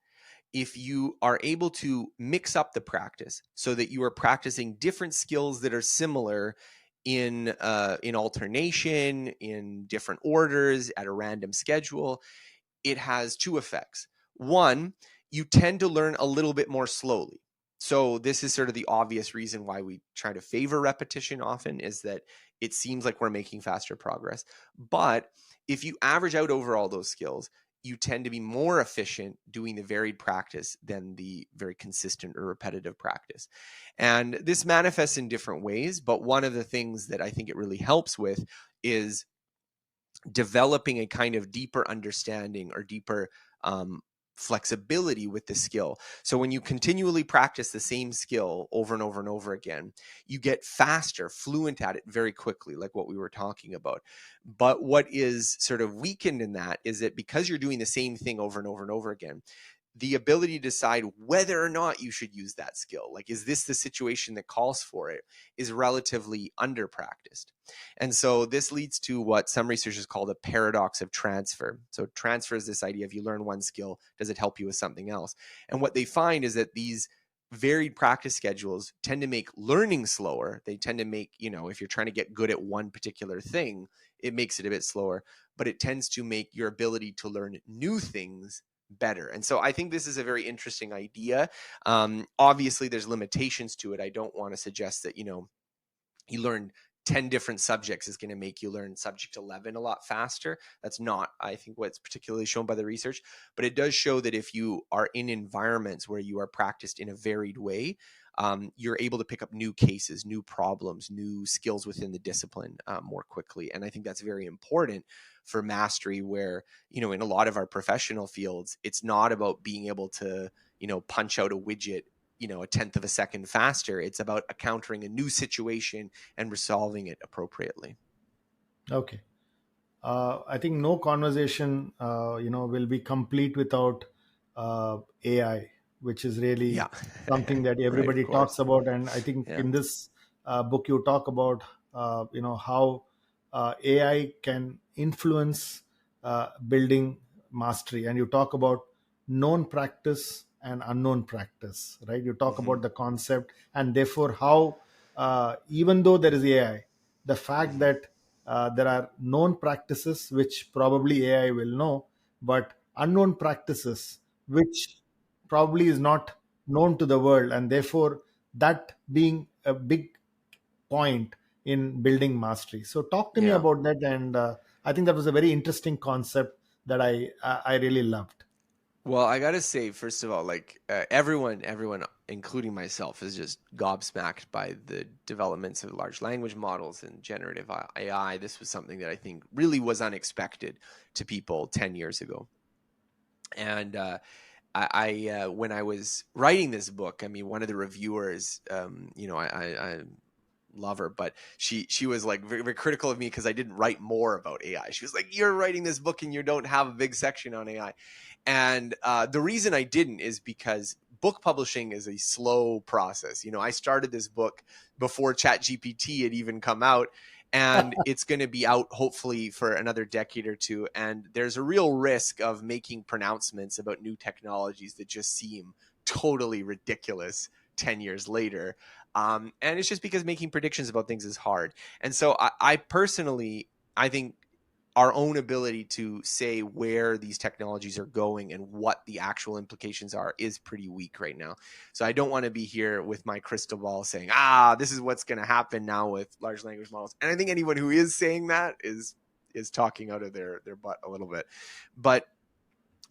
if you are able to mix up the practice so that you are practicing different skills that are similar in alternation, in different orders, at a random schedule, it has two effects. One, you tend to learn a little bit more slowly. So this is sort of the obvious reason why we try to favor repetition often, is that it seems like we're making faster progress. But if you average out over all those skills, you tend to be more efficient doing the varied practice than the very consistent or repetitive practice. And this manifests in different ways, but one of the things that I think it really helps with is developing a kind of deeper understanding or deeper flexibility with the skill. So when you continually practice the same skill over and over and over again, you get faster, fluent at it very quickly, like what we were talking about. But what is sort of weakened in that is that because you're doing the same thing over and over and over again, the ability to decide whether or not you should use that skill, like is this the situation that calls for it, is relatively under practiced. And so this leads to what some researchers call the paradox of transfer. So transfer is this idea of you learn one skill, does it help you with something else? And what they find is that these varied practice schedules tend to make learning slower. They tend to make, if you're trying to get good at one particular thing, it makes it a bit slower, but it tends to make your ability to learn new things better. And so I think this is a very interesting idea. Obviously, there's limitations to it. I don't want to suggest that, you learn 10 different subjects is going to make you learn subject 11 a lot faster. That's not, I think, what's particularly shown by the research. But it does show that if you are in environments where you are practiced in a varied way, you're able to pick up new cases, new problems, new skills within the discipline more quickly. And I think that's very important for mastery, where, in a lot of our professional fields, it's not about being able to, punch out a widget, a tenth of a second faster. It's about encountering a new situation and resolving it appropriately. Okay. I think no conversation, will be complete without AI, which is Yeah. really something that Right. Of everybody talks course. about. And I think Yeah. in this book, you talk about, how AI can influence building mastery, and you talk about known practice and unknown practice, right? You talk Hmm. about the concept, and therefore how, even though there is AI, the fact Hmm. that there are known practices which probably AI will know, but unknown practices which probably is not known to the world, and therefore that being a big point in building mastery. So talk to me Yeah. about that, and I think that was a very interesting concept that I really loved. Well, I gotta say, first of all, like everyone, including myself, is just gobsmacked by the developments of large language models and generative AI. This was something that I think really was unexpected to people 10 years ago. And when I was writing this book, I mean, one of the reviewers, I love her, but she was like very, very critical of me because I didn't write more about AI. She was like, "You're writing this book and you don't have a big section on AI." And the reason I didn't is because book publishing is a slow process. You know, I started this book before ChatGPT had even come out, and it's going to be out hopefully for another decade or two. And there's a real risk of making pronouncements about new technologies that just seem totally ridiculous 10 years later. And it's just because making predictions about things is hard. And so I personally, I think our own ability to say where these technologies are going and what the actual implications are is pretty weak right now. So I don't want to be here with my crystal ball saying, this is what's going to happen now with large language models. And I think anyone who is saying that is talking out of their butt a little bit. But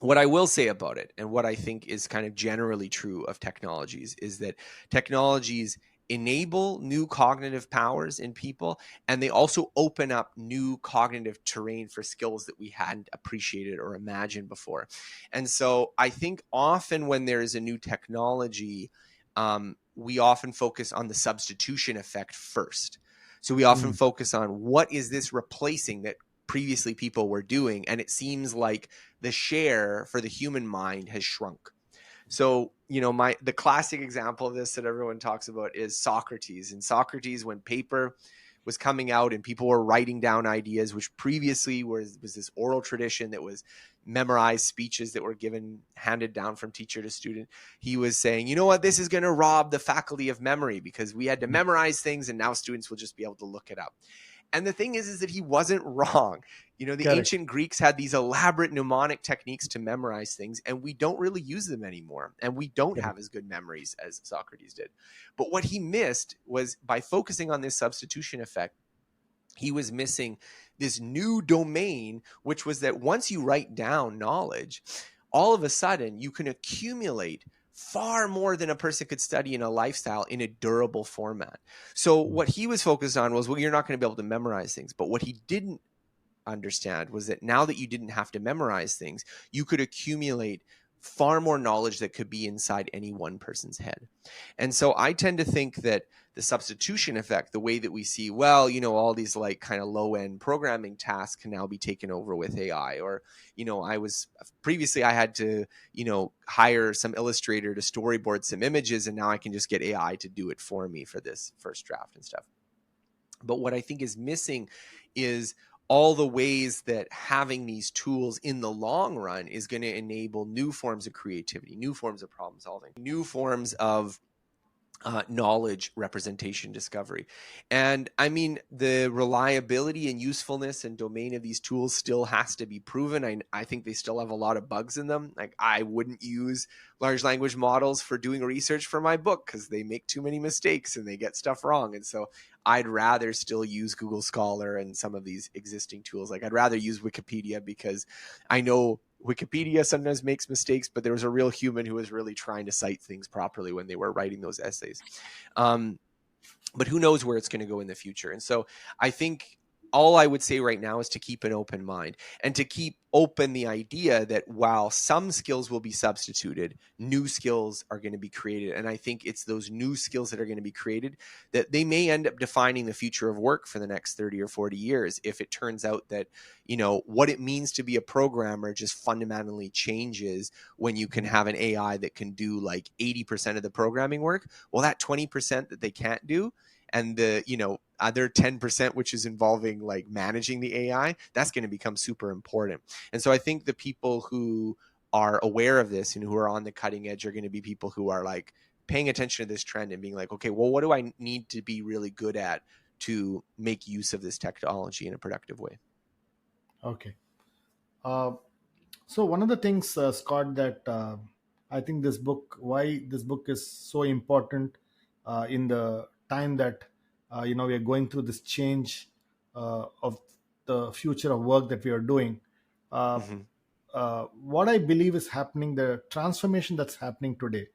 what I will say about it, and what I think is kind of generally true of technologies, is that technologies enable new cognitive powers in people, and they also open up new cognitive terrain for skills that we hadn't appreciated or imagined before. And so I think often when there is a new technology, we often focus on the substitution effect first. So we often Mm, focus on what is this replacing that previously people were doing, and it seems like the share for the human mind has shrunk. So, you know, the classic example of this that everyone talks about is Socrates. And Socrates, when paper was coming out and people were writing down ideas, which previously was this oral tradition that was memorized speeches that were handed down from teacher to student, he was saying, you know what, this is going to rob the faculty of memory because we had to memorize things and now students will just be able to look it up. And the thing is that he wasn't wrong. You know, the correct. ancient Greeks had these elaborate mnemonic techniques to memorize things, and we don't really use them anymore. And we don't Correct. have as good memories as Socrates did. But what he missed was, by focusing on this substitution effect, he was missing this new domain, which was that once you write down knowledge, all of a sudden you can accumulate far more than a person could study in a lifestyle in a durable format. So what he was focused on was, well, you're not going to be able to memorize things. But what he didn't understand was that now that you didn't have to memorize things, you could accumulate far more knowledge that could be inside any one person's head. And so I tend to think that the substitution effect, the way that we see, well, you know, all these like kind of low end programming tasks can now be taken over with AI. Or, you know, I had to, you know, hire some illustrator to storyboard some images, and now I can just get AI to do it for me for this first draft and stuff. But what I think is missing is all the ways that having these tools in the long run is going to enable new forms of creativity, new forms of problem solving, new forms of knowledge representation discovery. And I mean, the reliability and usefulness and domain of these tools still has to be proven. I think they still have a lot of bugs in them. Like, I wouldn't use large language models for doing research for my book because they make too many mistakes and they get stuff wrong. And so I'd rather still use Google Scholar and some of these existing tools. Like, I'd rather use Wikipedia because I know Wikipedia sometimes makes mistakes, but there was a real human who was really trying to cite things properly when they were writing those essays. But who knows where it's going to go in the future. And so I think all I would say right now is to keep an open mind and to keep open the idea that while some skills will be substituted, new skills are going to be created. And I think it's those new skills that are going to be created that they may end up defining the future of work for the next 30 or 40 years. If it turns out that, you know, what it means to be a programmer just fundamentally changes when you can have an AI that can do like 80% of the programming work. Well, that 20% that they can't do, and the, you know, other 10%, which is involving like managing the AI, that's going to become super important. And so I think the people who are aware of this and who are on the cutting edge are going to be people who are like paying attention to this trend and being like, okay, well, what do I need to be really good at to make use of this technology in a productive way. Okay. Uh, so one of the things, Scott, that I think why this book is so important in the time that we are going through this change of the future of work that we are doing. Uh, Hmm. what I believe is happening, the transformation that's happening today,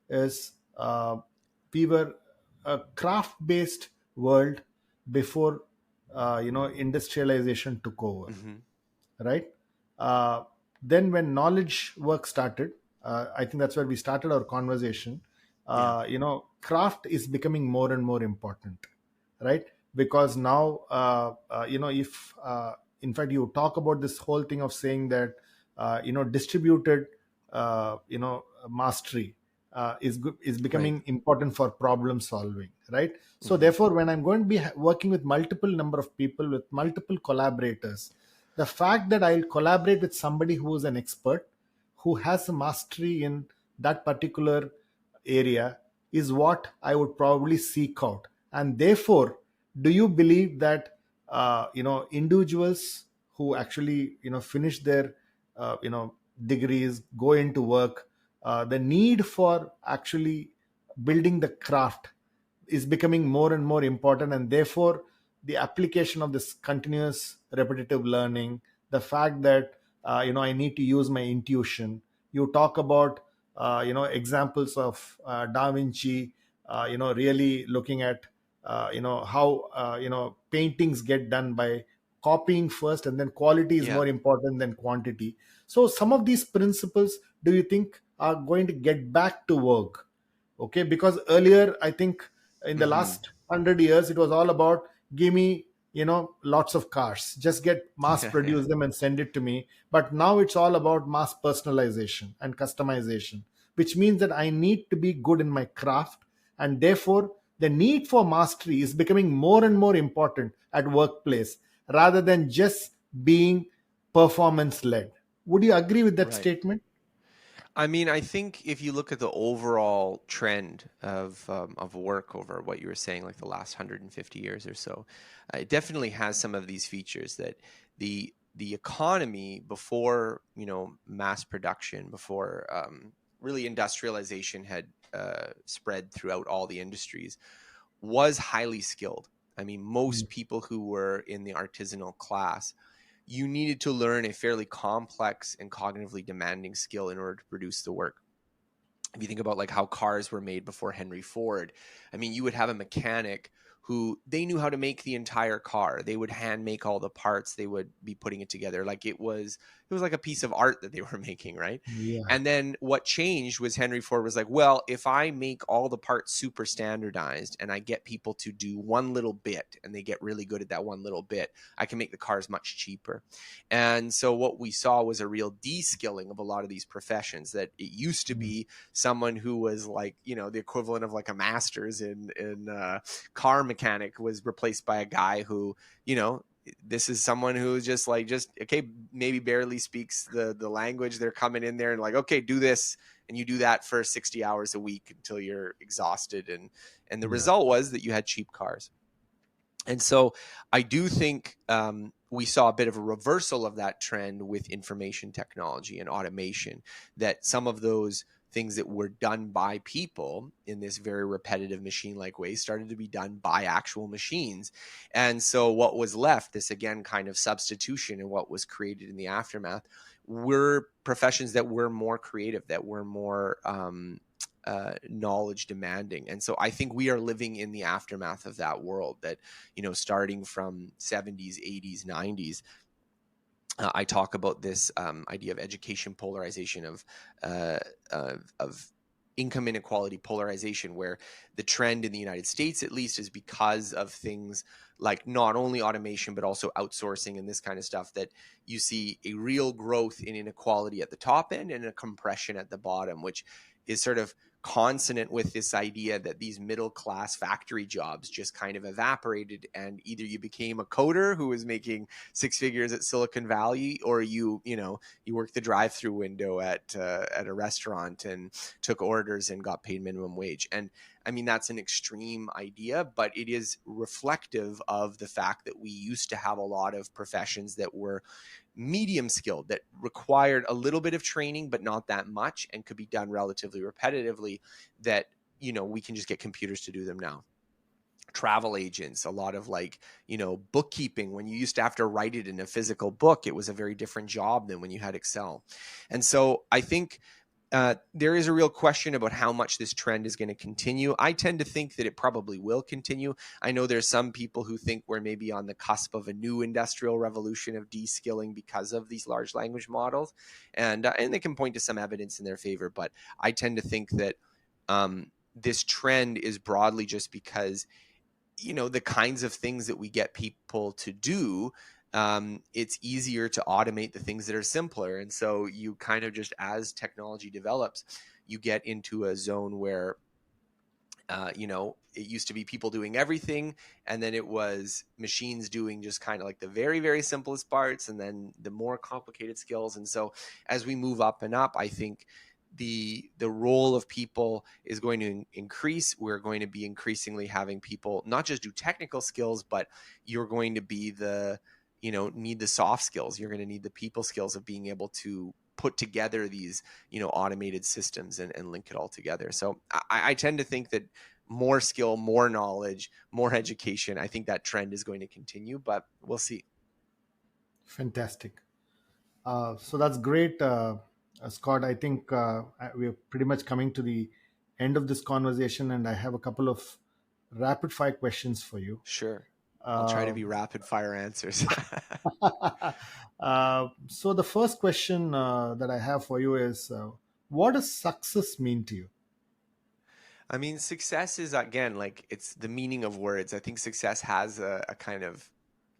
is we were a craft-based world before industrialization took over, Hmm. right? Uh, then when knowledge work started, I think that's where we started our conversation. Yeah. Craft is becoming more and more important, right? Because now, if in fact you talk about this whole thing of saying that, distributed, mastery is Right. becoming important for problem solving, right? So Hmm. therefore, when I'm going to be working with multiple number of people, with multiple collaborators, the fact that I'll collaborate with somebody who is an expert, who has a mastery in that particular area, is what I would probably seek out. And therefore, do you believe that individuals who actually finish their degrees, go into work, the need for actually building the craft is becoming more and more important, and therefore the application of this continuous repetitive learning, the fact that I need to use my intuition. You talk about examples of Da Vinci, really looking at how paintings get done by copying first, and then quality is Yeah. more important than quantity. So some of these principles, do you think, are going to get back to work? Okay, because earlier, I think, in the Hmm. last 100 years, it was all about, give me lots of cars, just get mass Yeah. Yeah. produce them and send it to me. But now it's all about mass personalization and customization, which means that I need to be good in my craft, and therefore the need for mastery is becoming more and more important at workplace, rather than just being performance led. Would you agree with that Right. statement? I mean, I think if you look at the overall trend of work over what you were saying, like the last 150 years or so, it definitely has some of these features that the economy before mass production, before really industrialization had spread throughout all the industries, was highly skilled. I mean, most people who were in the artisanal class, you needed to learn a fairly complex and cognitively demanding skill in order to produce the work. If you think about like how cars were made before Henry Ford, I mean, you would have a mechanic who they knew how to make the entire car. They would hand make all the parts. They would be putting it together like it was like a piece of art that they were making, right? Yeah. And then what changed was Henry Ford was like, well, if I make all the parts super standardized and I get people to do one little bit and they get really good at that one little bit, I can make the cars much cheaper. And so what we saw was a real de-skilling of a lot of these professions. That it used to Mm. be someone who was like the equivalent of like a master's in car mechanic was replaced by a guy who this is someone who just okay, maybe barely speaks the language. They're coming in there and like, okay, do this, and you do that for 60 hours a week until you're exhausted, and the Yeah. result was that you had cheap cars. And so I do think we saw a bit of a reversal of that trend with information technology and automation, that some of those things that were done by people in this very repetitive machine-like way started to be done by actual machines. And so what was left, this again kind of substitution in what was created in the aftermath, were professions that were more creative, that were more knowledge demanding. And so I think we are living in the aftermath of that world, that starting from 70s, 80s, 90s. I talk about this idea of education polarization, uh, of income inequality polarization, where the trend in the United States, at least, is because of things like not only automation but also outsourcing and this kind of stuff, that you see a real growth in inequality at the top end and a compression at the bottom, which is sort of consonant with this idea that these middle class factory jobs just kind of evaporated, and either you became a coder who was making six figures at Silicon Valley, or you worked the drive-through window at a restaurant and took orders and got paid minimum wage. And I mean, that's an extreme idea, but it is reflective of the fact that we used to have a lot of professions that were medium skilled, that required a little bit of training, but not that much, and could be done relatively repetitively, that, we can just get computers to do them now. Travel agents, a lot of bookkeeping. When you used to have to write it in a physical book, it was a very different job than when you had Excel. And so I think there is a real question about how much this trend is going to continue. I tend to think that it probably will continue. I know there's some people who think we're maybe on the cusp of a new industrial revolution of de-skilling because of these large language models, and they can point to some evidence in their favor. But I tend to think that this trend is broadly just because the kinds of things that we get people to do, it's easier to automate the things that are simpler. And so you kind of just, as technology develops, you get into a zone where, it used to be people doing everything, and then it was machines doing just kind of like the very, very simplest parts, and then the more complicated skills. And so as we move up and up, I think the role of people is going to increase. We're going to be increasingly having people not just do technical skills, but you're going to be need the soft skills. You're going to need the people skills of being able to put together these, automated systems and link it all together. So I tend to think that more skill, more knowledge, more education, I think that trend is going to continue, but we'll see. Fantastic. So that's great, Scott. I think we're pretty much coming to the end of this conversation, and I have a couple of rapid fire questions for you. Sure. I'll try to Uh, be rapid fire answers. so the first question that I have for you is, what does success mean to you? I mean, success is, again, like, it's the meaning of words. I think success has a kind of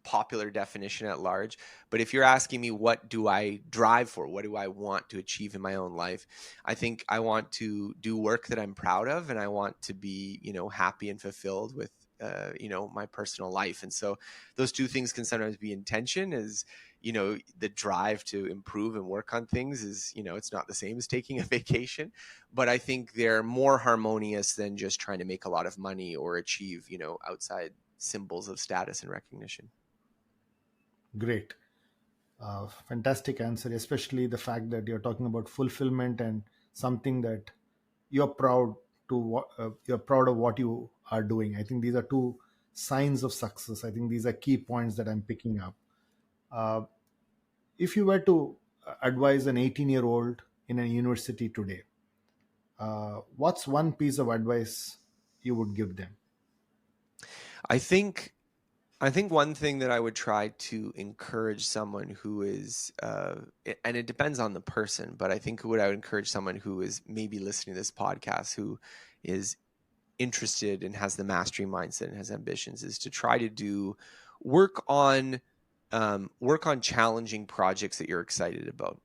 popular definition at large. But if you're asking me, what do I drive for? What do I want to achieve in my own life? I think I want to do work that I'm proud of, and I want to be, happy and fulfilled with, my personal life. And so those two things can sometimes be in tension. As the drive to improve and work on things is, it's not the same as taking a vacation, but I think they're more harmonious than just trying to make a lot of money or achieve, outside symbols of status and recognition. Great. Fantastic answer, especially the fact that you're talking about fulfillment and something that you're proud you're proud of what you are doing. I think these are two signs of success. I think these are key points that I'm picking up. Uh, if you were to advise an 18-year-old in a university today, what's one piece of advice you would give them? I think I think one thing that I would try to encourage someone who is, and it depends on the person, but I think what I would encourage someone who is maybe listening to this podcast, who is interested and has the mastery mindset and has ambitions, is to try to do work on work on challenging projects that you're excited about.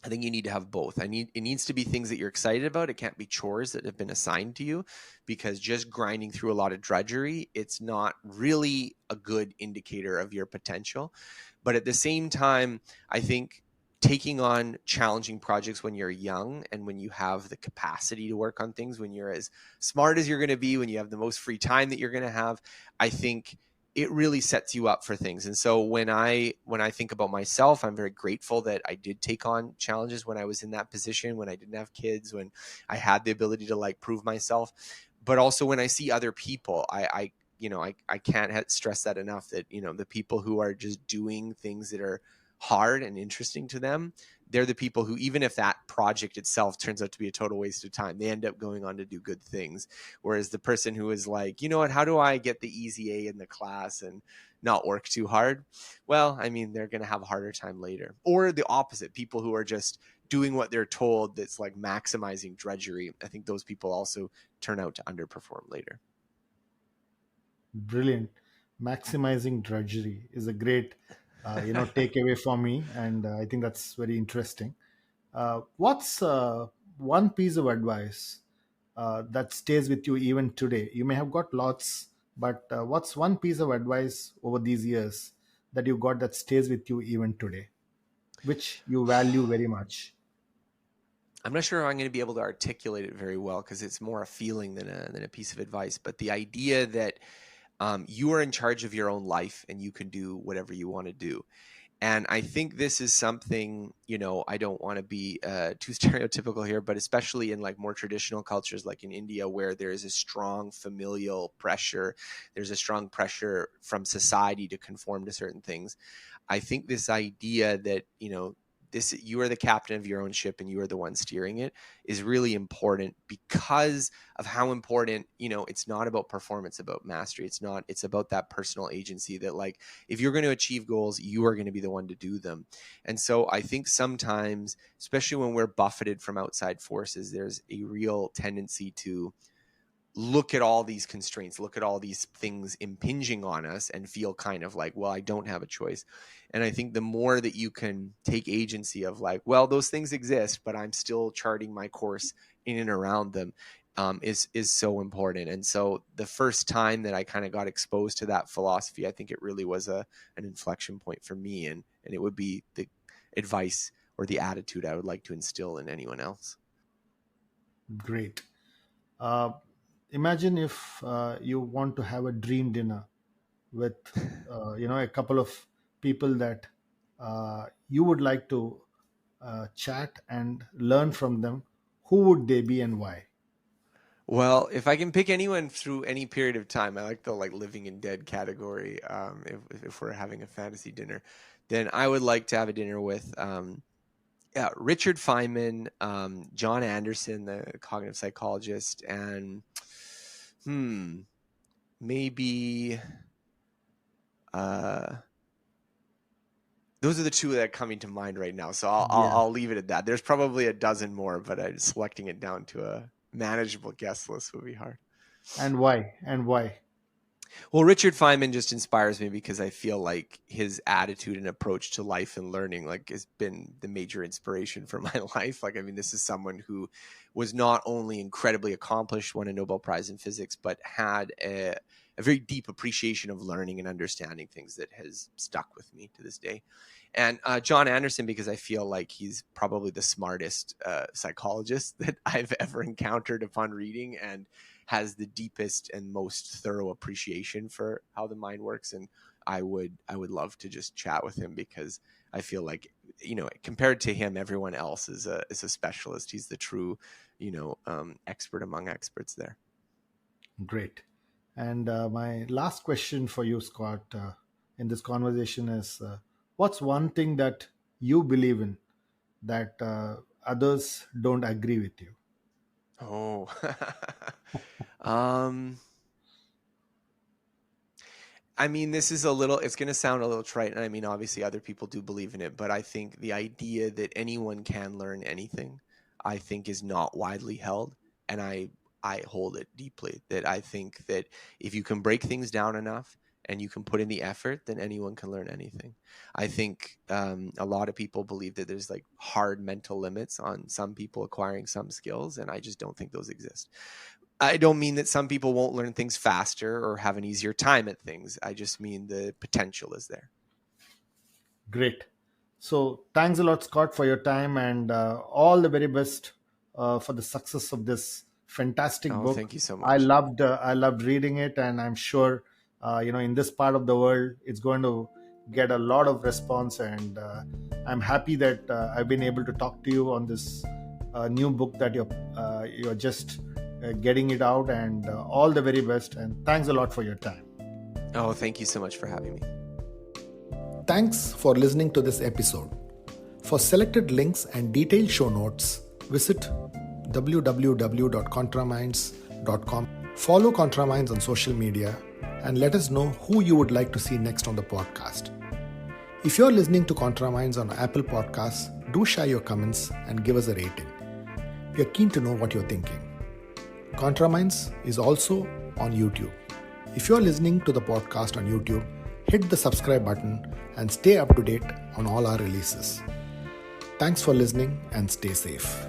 I think you need to have both. It needs to be things that you're excited about. It can't be chores that have been assigned to you, because just grinding through a lot of drudgery, it's not really a good indicator of your potential. But at the same time, I think taking on challenging projects when you're young and when you have the capacity to work on things, when you're as smart as you're going to be, when you have the most free time that you're going to have, I think it really sets you up for things. And so when I think about myself, I'm very grateful that I did take on challenges when I was in that position, when I didn't have kids, when I had the ability to prove myself. But also when I see other people, I can't stress that enough, that the people who are just doing things that are hard and interesting to them, they're the people who, even if that project itself turns out to be a total waste of time, they end up going on to do good things. Whereas the person who is like, what, how do I get the easy A in the class and not work too hard? Well, I mean, they're going to have a harder time later. Or the opposite, people who are just doing what they're told, that's like maximizing drudgery. I think those people also turn out to underperform later. Brilliant. Maximizing drudgery is a great, takeaway for me, and I think that's very interesting. What's one piece of advice that stays with you even today? You may have got lots, but what's one piece of advice over these years that you got that stays with you even today, which you value very much? I'm not sure how I'm going to be able to articulate it very well because it's more a feeling than a piece of advice. But the idea that you are in charge of your own life and you can do whatever you want to do. And I think this is something, I don't want to be too stereotypical here, but especially in like more traditional cultures like in India, where there is a strong familial pressure, there's a strong pressure from society to conform to certain things. I think this idea that, you are the captain of your own ship and you are the one steering it is really important because of how important, it's not about performance, about mastery. It's about that personal agency that, like, if you're going to achieve goals, you are going to be the one to do them. And so I think sometimes, especially when we're buffeted from outside forces, there's a real tendency to look at all these constraints, look at all these things impinging on us and feel kind of like, well, I don't have a choice. And I think the more that you can take agency of like, well, those things exist, but I'm still charting my course in and around them, is so important. And so the first time that I kind of got exposed to that philosophy, I think it really was an inflection point for me. And it would be the advice or the attitude I would like to instill in anyone else. Great. Uh, Imagine if you want to have a dream dinner with a couple of people that you would like to chat and learn from them. Who would they be and why? Well, if I can pick anyone through any period of time, I like the like living and dead category. If we're having a fantasy dinner, then I would like to have a dinner with Richard Feynman, John Anderson, the cognitive psychologist, and maybe those are the two that are coming to mind right now. So I'll leave it at that. There's probably a dozen more, but selecting it down to a manageable guest list would be hard. And why? And why? Well, Richard Feynman just inspires me because I feel like his attitude and approach to life and learning like has been the major inspiration for my life. Like, I mean, this is someone who was not only incredibly accomplished, won a Nobel Prize in physics, but had a very deep appreciation of learning and understanding things that has stuck with me to this day. And John Anderson, because I feel like he's probably the smartest psychologist that I've ever encountered upon reading, and has the deepest and most thorough appreciation for how the mind works. And I would love to just chat with him because I feel like, compared to him, everyone else is a specialist. He's the true, expert among experts there. Great. And my last question for you, Scott, in this conversation is, what's one thing that you believe in that others don't agree with you? Oh, I mean, this is it's going to sound a little trite. And I mean, obviously other people do believe in it, but I think the idea that anyone can learn anything, I think is not widely held. And I hold it deeply, that I think that if you can break things down enough and you can put in the effort, then anyone can learn anything. I think a lot of people believe that there's like hard mental limits on some people acquiring some skills, and I just don't think those exist. I don't mean that some people won't learn things faster or have an easier time at things. I just mean the potential is there. Great. So thanks a lot, Scott, for your time, and all the very best for the success of this fantastic book. Thank you so much. I loved reading it, and I'm sure in this part of the world it's going to get a lot of response, and I'm happy that I've been able to talk to you on this new book that you're just getting it out, and all the very best, and thanks a lot for your time. Thank you so much for having me. Thanks for listening to this episode. For selected links and detailed show notes, visit www.contraminds.com. Follow ContraMinds on social media and let us know who you would like to see next on the podcast. If you're listening to ContraMinds on Apple Podcasts, do share your comments and give us a rating. We are keen to know what you're thinking. ContraMinds is also on YouTube. If you're listening to the podcast on YouTube, hit the subscribe button and stay up to date on all our releases. Thanks for listening and stay safe.